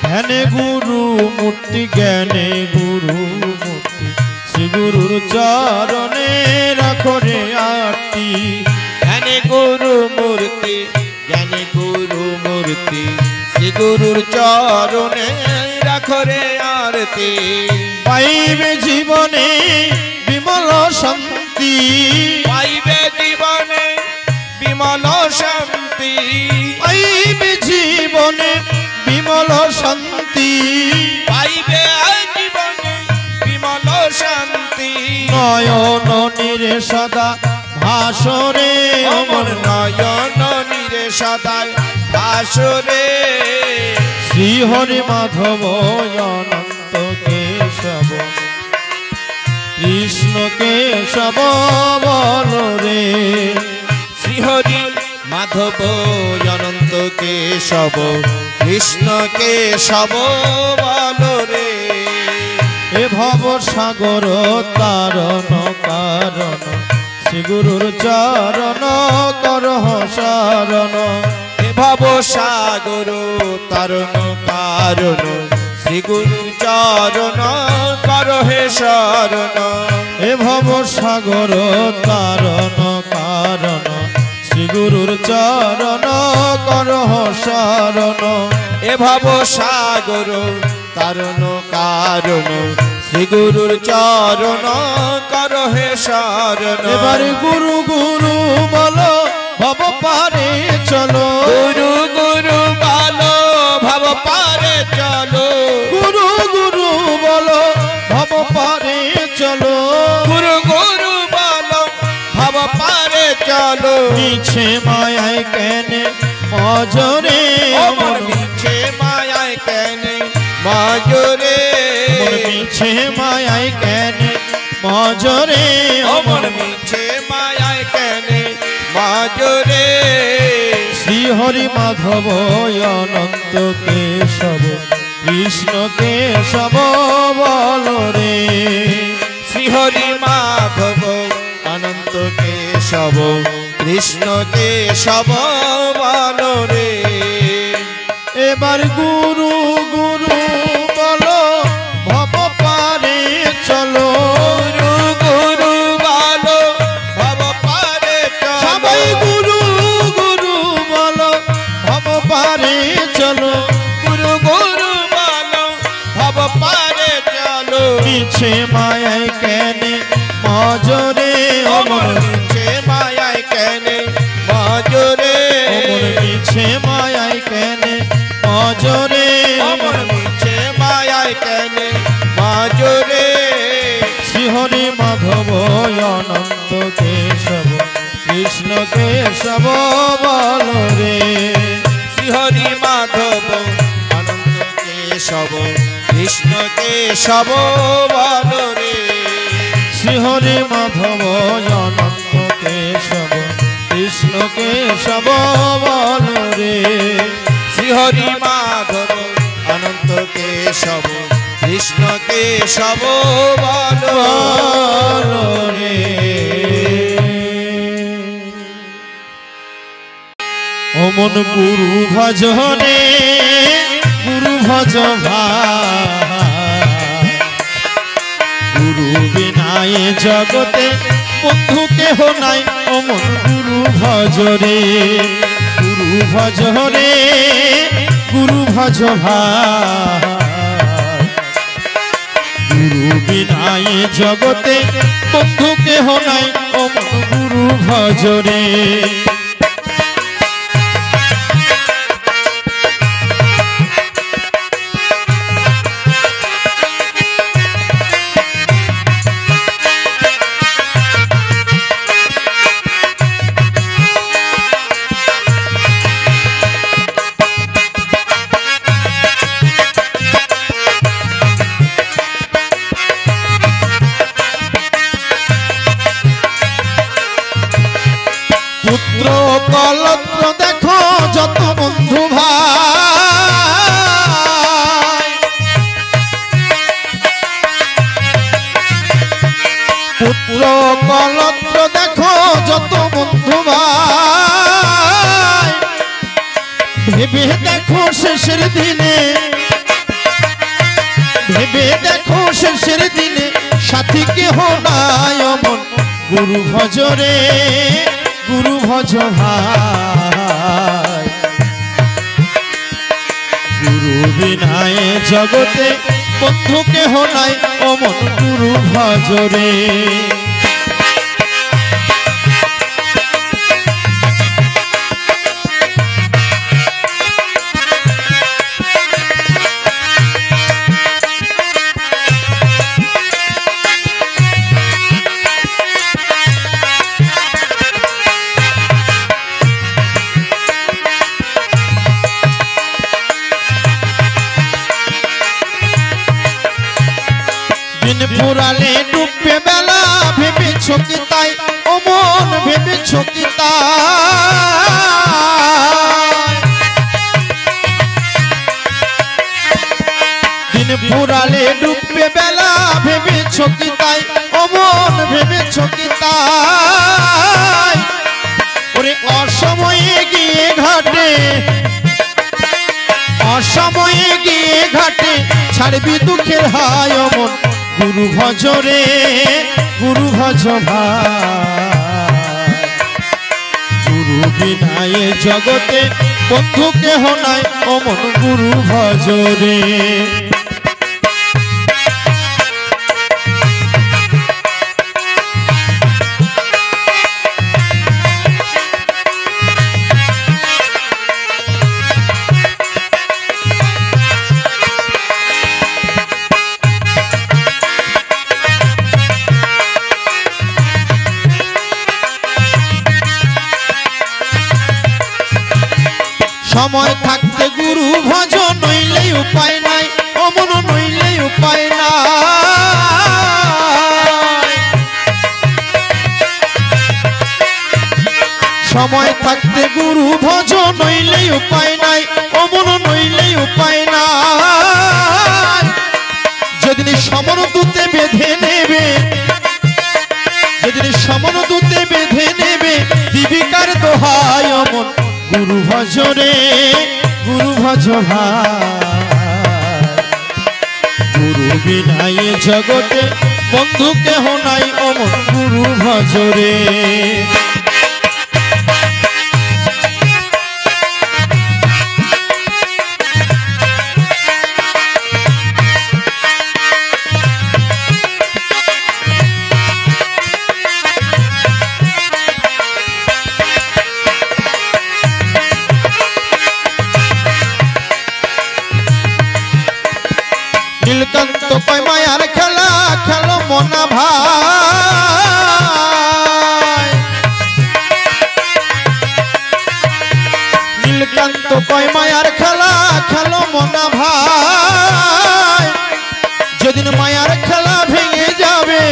ধ্যানে গুরু মূর্তি জ্ঞানে গুরু মূর্তি শ্রী গুরুর চরণে রাখো রে আরতি। ধ্যানে গুরু মূর্তি, জ্ঞানী গুরু মূর্তি, শ্রী গুরুর চরণে রাখো রে আরতি। পাইবে জীবনে বিমল শান্তি, পাইবে জীবনে বিমল শান্তি, পাইবে জীবনে বিমল শান্তি, পাইবে জীবনে বিমল শান্তি। নয়ন নিরে সদা ভাসরে অমর নয়ন নিরে সদায় ভাসরে। শ্রী হরি মাধব অনন্ত কেশব কৃষ্ণ কেশব বল রে। শ্রী হরি মাধব অনন্ত কেশব কৃষ্ণ কেশব বল রে। এ ভব সাগর তারণ কারণ, শ্রী গুরুর চরণ করহ শরণ। এ ভব সাগর তারণ কারণ, শ্রী গুরু চরণ করহে শরণ। এ ভব সাগর তারণ কারণ, শ্রী গুরুর চরণ করহ শরণ। এ ভব সাগর তারণ কারণ, শ্রী গুরুর চরণ করহে শরণ। এবার গুরু গুরু বলো ভব পারে চলো, গুরু গুরু বলো ভব পারে চলো। গুরু গুরু বলো ভব পারে চলো। গুরু গুরু বলো ভব পারে চলো। মিছে মায়ায় কেনে মজরে অমর মিছে মায়ায় কেনে মজরে। মিছে মায়ায় কেনে মজরে অমর মিছে মায়ায় কেনে মজরে। শ্রী হরি মাধব অনন্ত কেশব কৃষ্ণ কেশব বল রে। শ্রী হরি মাধব অনন্ত কেশব কৃষ্ণ কেশব বল রে। এবার গুরু গুরু বলো ভব পারে চলো, গুরু গুরু বলো ভব পারে চলো। সবাই গুরু গুরু বলো ভব পারে চলো। গুরু গুরু বলো ভব পারে চলো। মিছে মায়ায় কেনে মজরে অমর মিছে মায়ায় কেনে মজরে। অমর মিছে মায়ায় কেনে মজরে। অমর মিছে মায়ায় কেনে মজরে। শ্রী হরি মাধব অনন্ত কেশব কৃষ্ণ কেশব বল রে। শ্রী হরি মাধব অনন্ত কেশব কৃষ্ণ কেশব বল রে। শ্রী হরি মাধব অনন্ত কেশব কৃষ্ণ কেশব বল রে। শ্রী হরি মাধব অনন্ত কেশব কৃষ্ণ কেশব বল বল রে। অমন গুরু ভজনে গুরু ভজ ভাই, গুরু বিনায় জগতে বন্ধু কেহ নাই। অমন গুরু ভজরে গুরু ভজরে গুরু ভজ ভাই, গুরু বিনায় জগতে বন্ধু কেহ নাই। অমন গুরু ভজরে। পুত্র কলত্র দেখো যত বন্ধু ভাই, পুত্র কলত্র দেখো যত বন্ধু ভাই। ভেবে দেখো শেষের দিনে, ভেবে দেখো শেষের দিনে সাথী কেহ নাই। অমন গুরু ভজরে গুরু ভজ ভাই। গুরু বিনায় জগতে বন্ধু কেহ নাই, ও মন গুরু ভজ রে। দিন পুরালে ডুববে বেলা, ভেবেছ কি তাই ও মন, ভেবেছ কি তাই। দিন পুরালে ডুববে বেলা, ভেবেছ কি তাই ও মন, ভেবেছ কি তাই। ওরে অসময়ে গিয়ে ঘাটে, অসময়ে গিয়ে ঘাটে ছাড়বি দুঃখের হায় ও মন গুরু ভজ রে, গুরু ভজ ভাই। গুরু বিনায় জগতে বন্ধু কেহ নাই, ও মন গুরু ভজ রে। সময় থাকতে গুরু ভজ, নইলে উপায় নাই ও মন, নইলে উপায় নাই। সময় থাকতে গুরু ভজ, নইলে উপায় নাই ও মন, নইলে উপায় নাই। যেদিন সমর দূতে বেঁধে নেবে, যেদিন সমর দূতে বেঁধে নেবে, দীপিকার দোহায় ও মন গুরু ভজ রে, গুরু ভজ ভাই। গুরু বিনায় জগতে বন্ধু কেহ নাই, ও মন গুরু ভজ রে। নীলকান্ত কয় মায়ার খেলা খেলো মনা ভাই। নীলকান্ত কয় মায়ার খেলা খেলো মনা ভাই। যেদিন মায়ার খেলা ভেঙে যাবে,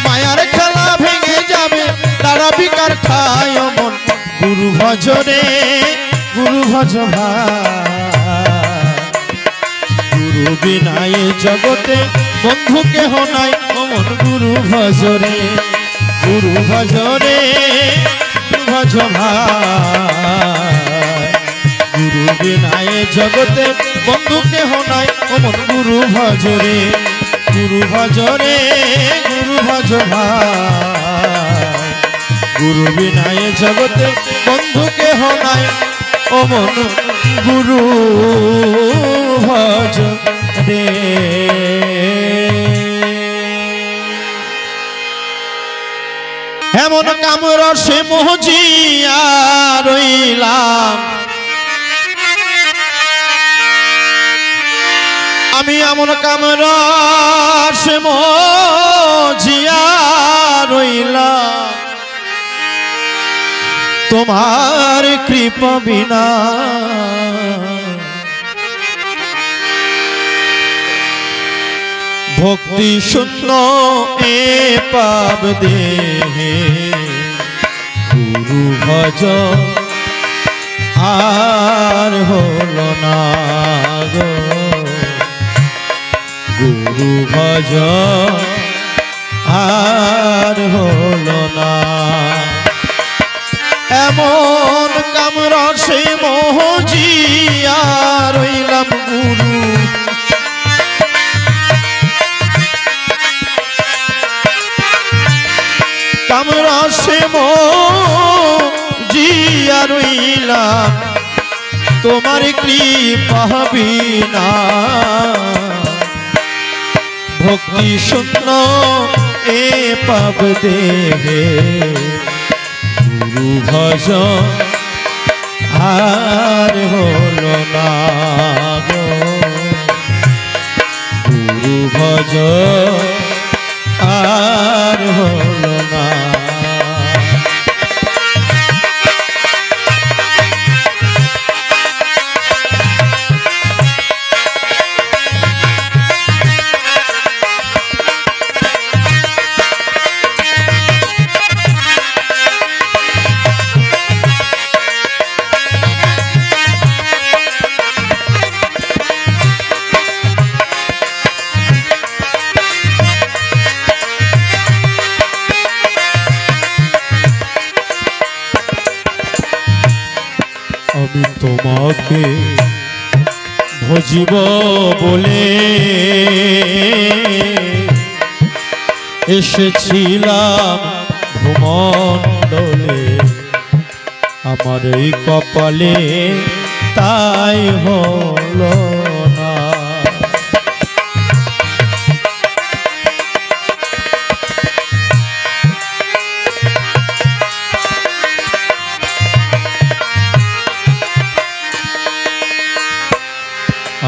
মায়ার খেলা ভেঙে যাবে, তারা বিকার খায় ও মন গুরু ভজ রে, গুরু ভজ ভাই। গুরু বিনায় জগতে বন্ধু কেহ নাই, ও মন গুরু ভজ রে, গুরু ভজ রে, গুরু ভজ ভাই। গুরু বিনায় জগতে বন্ধু কেহ নাই, ও মন গুরু ভজ রে, গুরু ভজ রে, গুরু ভজ ভাই। গুরু বিনায় জগতে বন্ধু কেহ নাই, ও মন গুরু ভজ রে। এমন কামর সে মোহজিয়া রইলাম, আমি এমন কামর সে মোহজিয়া রইলাম, তোমার কৃপা বিনা। ভক্তি শূন্য এ পাব দেহে, গুরু ভজ আর হলো না গো, গুরু ভজ আর হলো না। এমন কামরা সে মোহজিয়া রইলাম গুরু, কামরা সে আশে জিয়া রইলাম তোমার কৃপা বিনা। ভক্তি শূন্য এ পাপ দেহে গুরু ভজন আর হলো না গো। গুরু ভজন আর হলো না। আমি তোমাকে ভজিব বলে এসেছিলাম ভূমণ্ডলে, আমার এই কপালে তাই হলো না।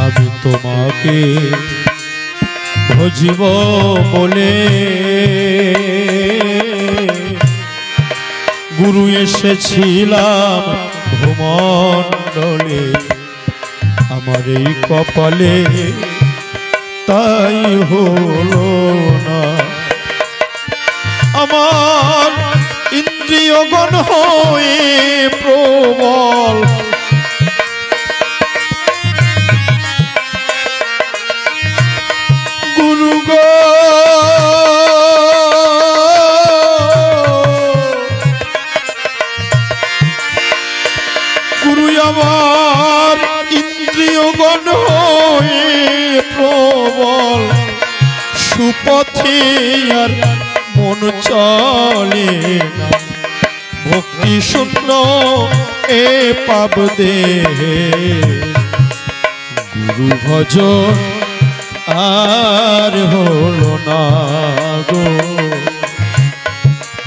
আমি তোমাকে ভজিব বলে গুরু এসেছিলাম ভূমণ্ডলে, আমার এই কপালে তাই হলো না। আমার ইন্দ্রিয়গণ হয়ে প্রবল, গুরু গো গুরু আমার ইন্দ্রিয়গণ হয়ে প্রবল, সুপথে আর মন চলে না। ভক্তি শূন্য এ পাপ দেহে গুরু ভজন আর হলো না গো।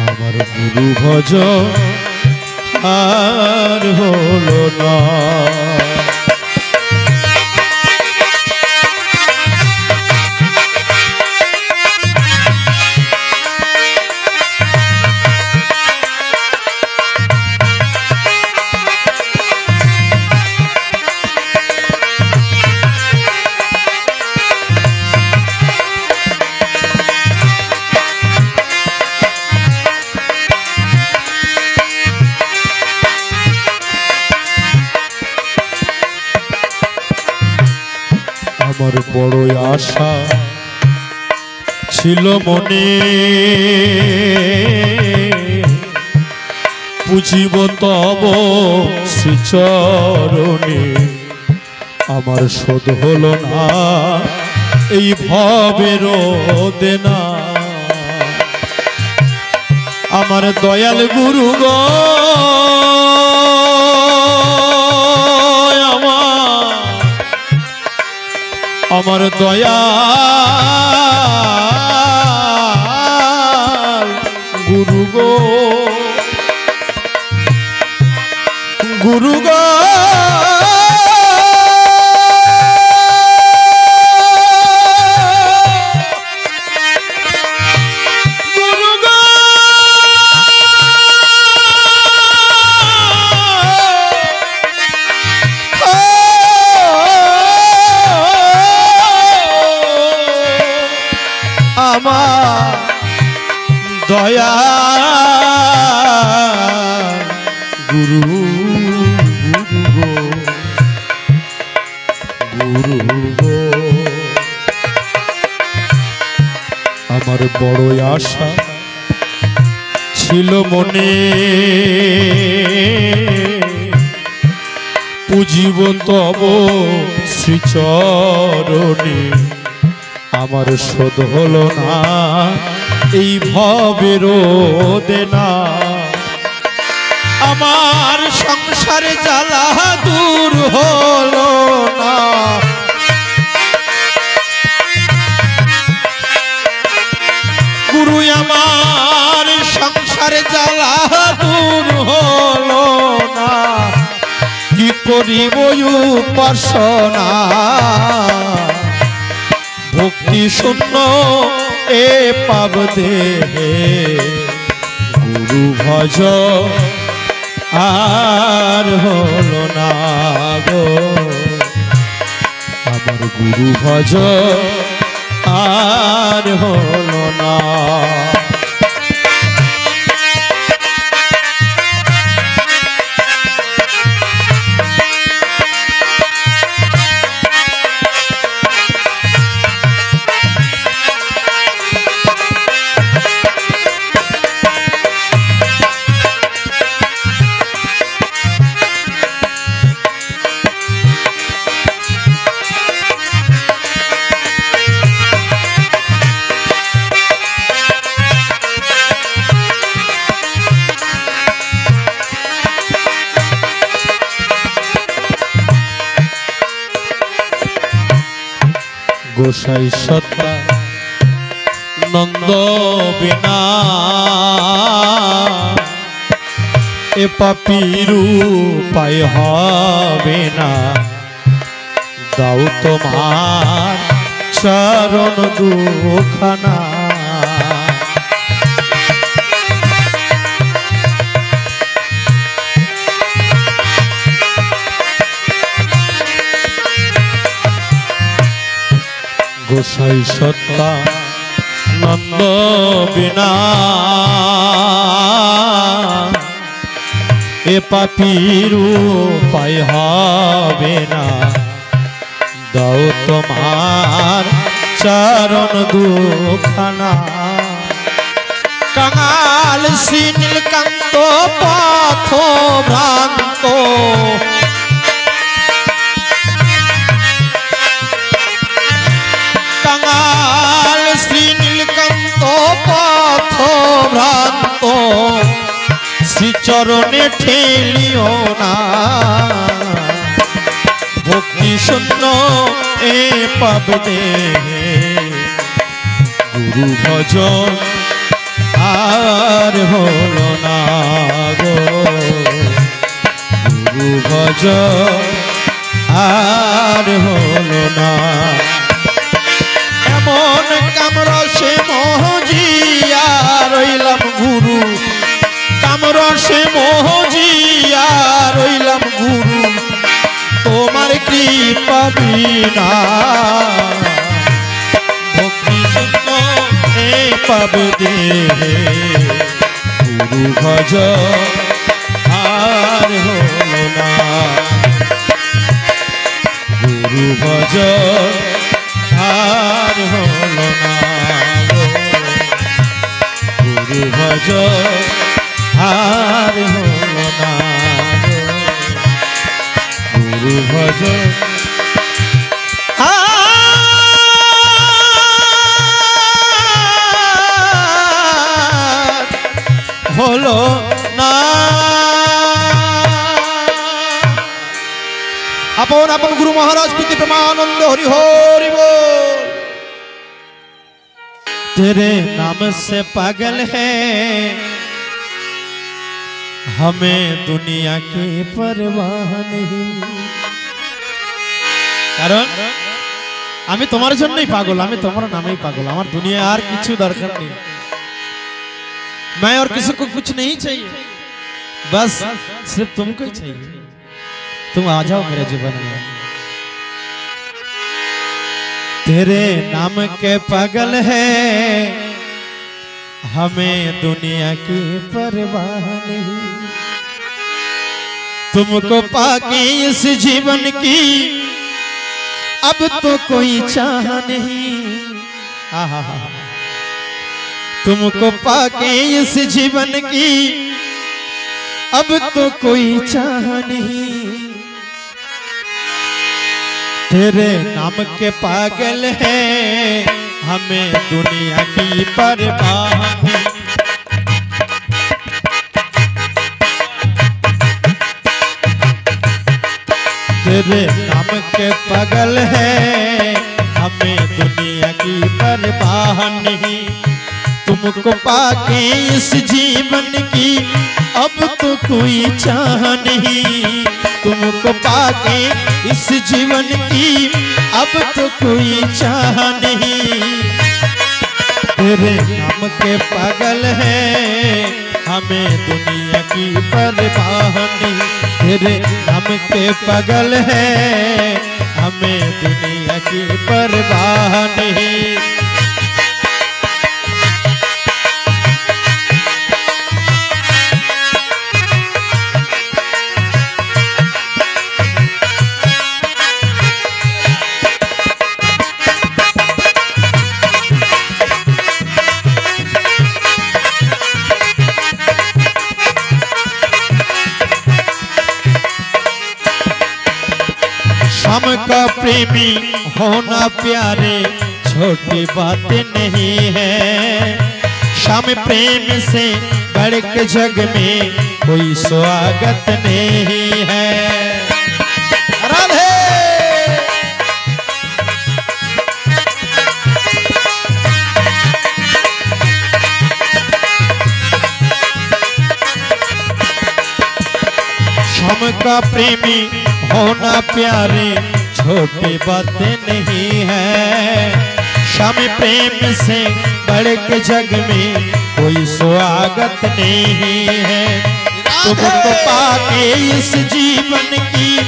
আমার গুরু ভজন আর হলো না। আমার বড় আশা ছিল মনে, পুজিব তব শ্রীচরণে, আমার শোধ হলো না এই ভবের দেনা। আমার দয়াল গুরু গো আমার দয়াল গুরু গো গুরু গো আমার দয়া গুরু গুরু গুরু গো। আমার বড় আশা ছিল মনে, পুজিব তব শ্রীচরণে, আমার শোধ হলো না এই ভবের দেনা আমার সংসারে জ্বালা দূর হলো না। গুরু আমার সংসারে জ্বালা দূর হলো না, কি করিব উপাসনা ভক্তি শূন্য এ পাব দেহে। গুরু ভজ আর হলো না গো আমার, গুরু ভজ আর হলো না। গোসাই সত্তা নন্দ বিনা এ পাপীর উপায় হবে না, দাও তোমার চরণ দুখানা। গোসাই সত্তা নন্দ বিনা এ পাপীর উপায় হবে না, দাও তোমার চরণ দুখানা। কাঙাল শ্রী নীলকান্ত পথ ভ্রান্ত কাঙাল শ্রী নীলকান্ত পথ ভ্রান্ত শ্রীচরণে ঠেলিও না, ভক্তি শূন্য এ পাবে দেহে। গুরু ভজন আর হলো না গো গুরু ভজন আর হলো না। এমন কামরসে মহজিয়া রইলাম গুরু, কামরসে মহজিয়া রইলাম গুরু, তোমার কৃপা বিনা ভক্তি শূন্য এ পাবে দেহে। গুরু ভজন আর হলো না, গুরু ভজন আর হলো না, গুরু ভজন আর হলো না, গুরু ভজন হলো না। আপন আপন গুরু महाराज प्रति प्रमानंद हरि हरि बोल। तेरे नाम से पागल है हमें दुनिया की परवाह नहीं। कारण আমি তোমার জন্যই পাগল, আমি তোমার নামেই পাগল, আমার দুনিয়া আর কিছু দরকার নেই। मैं और किसी को कुछ नहीं चाहिए, बस सिर्फ तुमको ही चाहिए। तुम आ जाओ मेरे जीवन में। तेरे नाम के पागल है हमें दुनिया की परवाह नहीं। तुमको पाके इस जीवन की अब तो कोई चाह नहीं। तुमको पाके इस जीवन की अब तो कोई चाह नहीं। तेरे नाम के पागल है हमें दुनिया की परवाह नहीं। तेरे नाम के पागल है, हमें दुनिया की परवाह नहीं। तुमको पाके इस जीवन की अब तो कोई चाह नहीं। तुमको पाके इस जीवन की अब तो कोई चाह नहीं। तेरे नाम के पागल है, हमें दुनिया की परवाह नहीं। तेरे नाम के पागल है, हमें दुनिया की परवाह नहीं। श्याम का प्रेमी होना प्यारे छोटी बात नहीं है। श्याम प्रेम से बढ़ के जग में कोई स्वागत नहीं है। राधे श्याम का प्रेमी होना प्यारे छोटी बातें नहीं है। श्याम प्रेम से बढ़ के जग में कोई स्वागत नहीं है। तुमको पाके इस जीवन की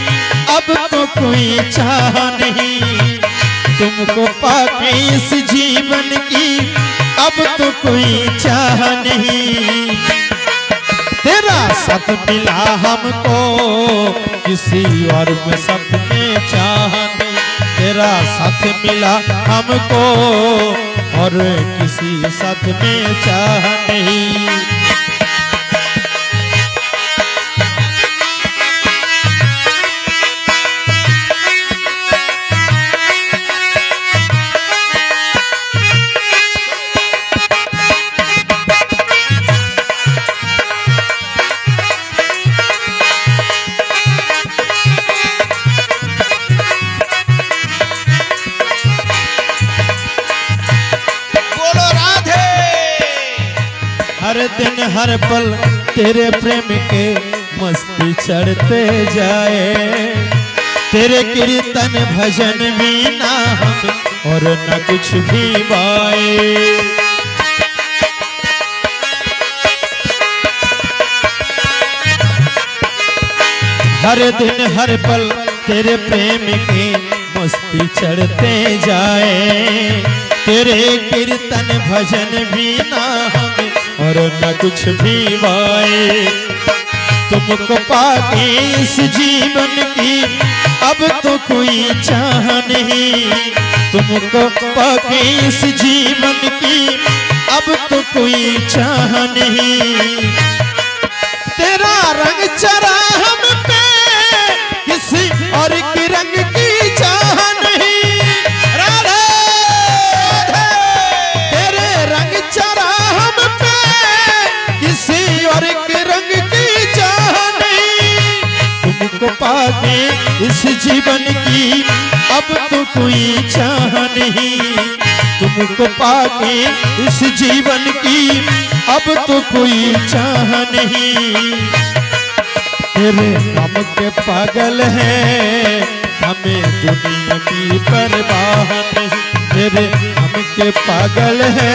अब तो कोई चाह नहीं। तुमको पाके इस जीवन की अब तो कोई चाह नहीं। तेरा साथ मिला हमको किसी और में साथ में चाह नहीं। तेरा साथ मिला हमको और किसी साथ में चाह नहीं। हर दिन हर पल तेरे प्रेम के मस्ती चढ़ते जाए। तेरे कीर्तन भजन भी ना हम और न कुछ भी बाए। हर दिन हर पल तेरे प्रेम की मस्ती चढ़ते जाए। तेरे कीर्तन भजन भी ना हम और न कुछ भी वाए। तुमको पाके इस जीवन की अब तो कोई चाह नहीं। तुमको पाके इस जीवन की अब तो कोई चाह नहीं। तेरा रंग चढ़ा हम पे किसी और के रंग की चाह नहीं। राधे तेरे रंग चढ़ा हम पे किसी और के रंग की चाह नहीं। तुमको पाके इस जीवन की अब तो कोई चाह नहीं। तुमको पाके इस जीवन की अब तो कोई चाह नहीं। तेरे नाम के पागल है, हमें दुनिया की परवाह नहीं। तेरे नाम के पागल है,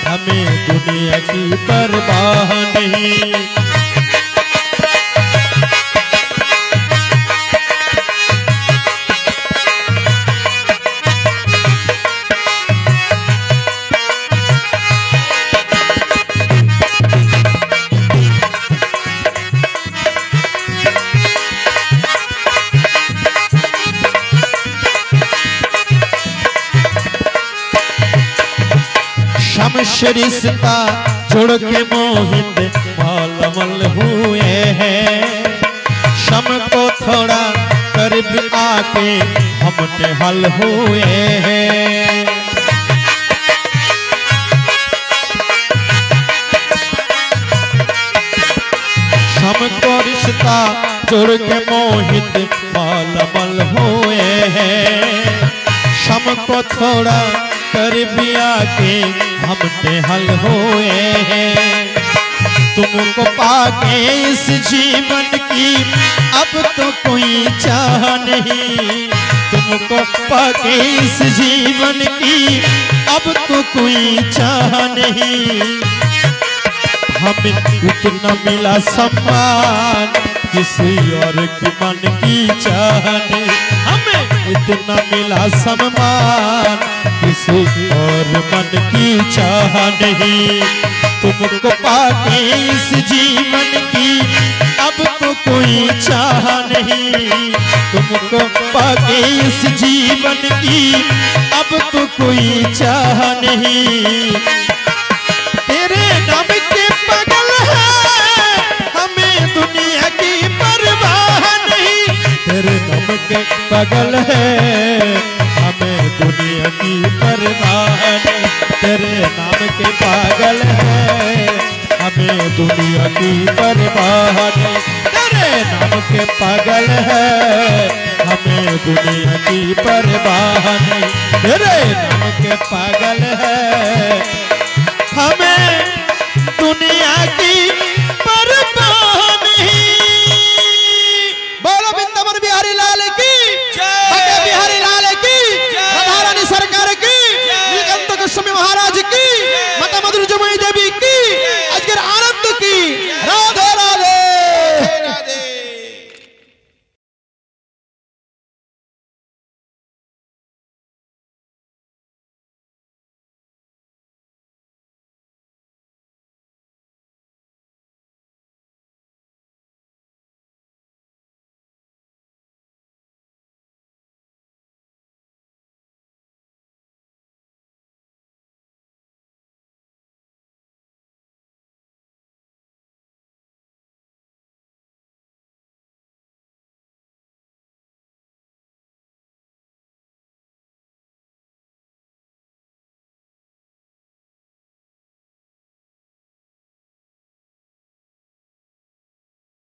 हमें दुनिया की परवाह नहीं। से रिश्ता जोड़ के मोहित मालमल हुए हैं। शम को थोड़ा करीब आके हमने हल हुए हैं। का जोड़ के मोहित मालमल हुए हैं। शम को थोड़ा कर भी आके हम हल हुए हैं। तुमको पाके इस जीवन की अब तो कोई चाह नहीं। तुमको पाके इस जीवन की अब तो कोई चाह नहीं। हमें इतना मिला सम्मान किसी और की मन की चाह नहीं। हमें इतना मिला सम्मान किसी और मन की चाह नहीं। तुमको पाके इस जीवन की अब तो कोई चाह नहीं। तुमको पाके इस जीवन की अब तो कोई चाह नहीं। तेरे नाम के पागल है हमें दुनिया की परवाह नहीं। तेरे नाम के पागल है हमें दुनिया की परवाह नहीं। तेरे नाम के पागल है हमें दुनिया की परवाह नहीं। तेरे नाम के पागल है हमें दुनिया की परवाह नहीं। तेरे नाम के पागल है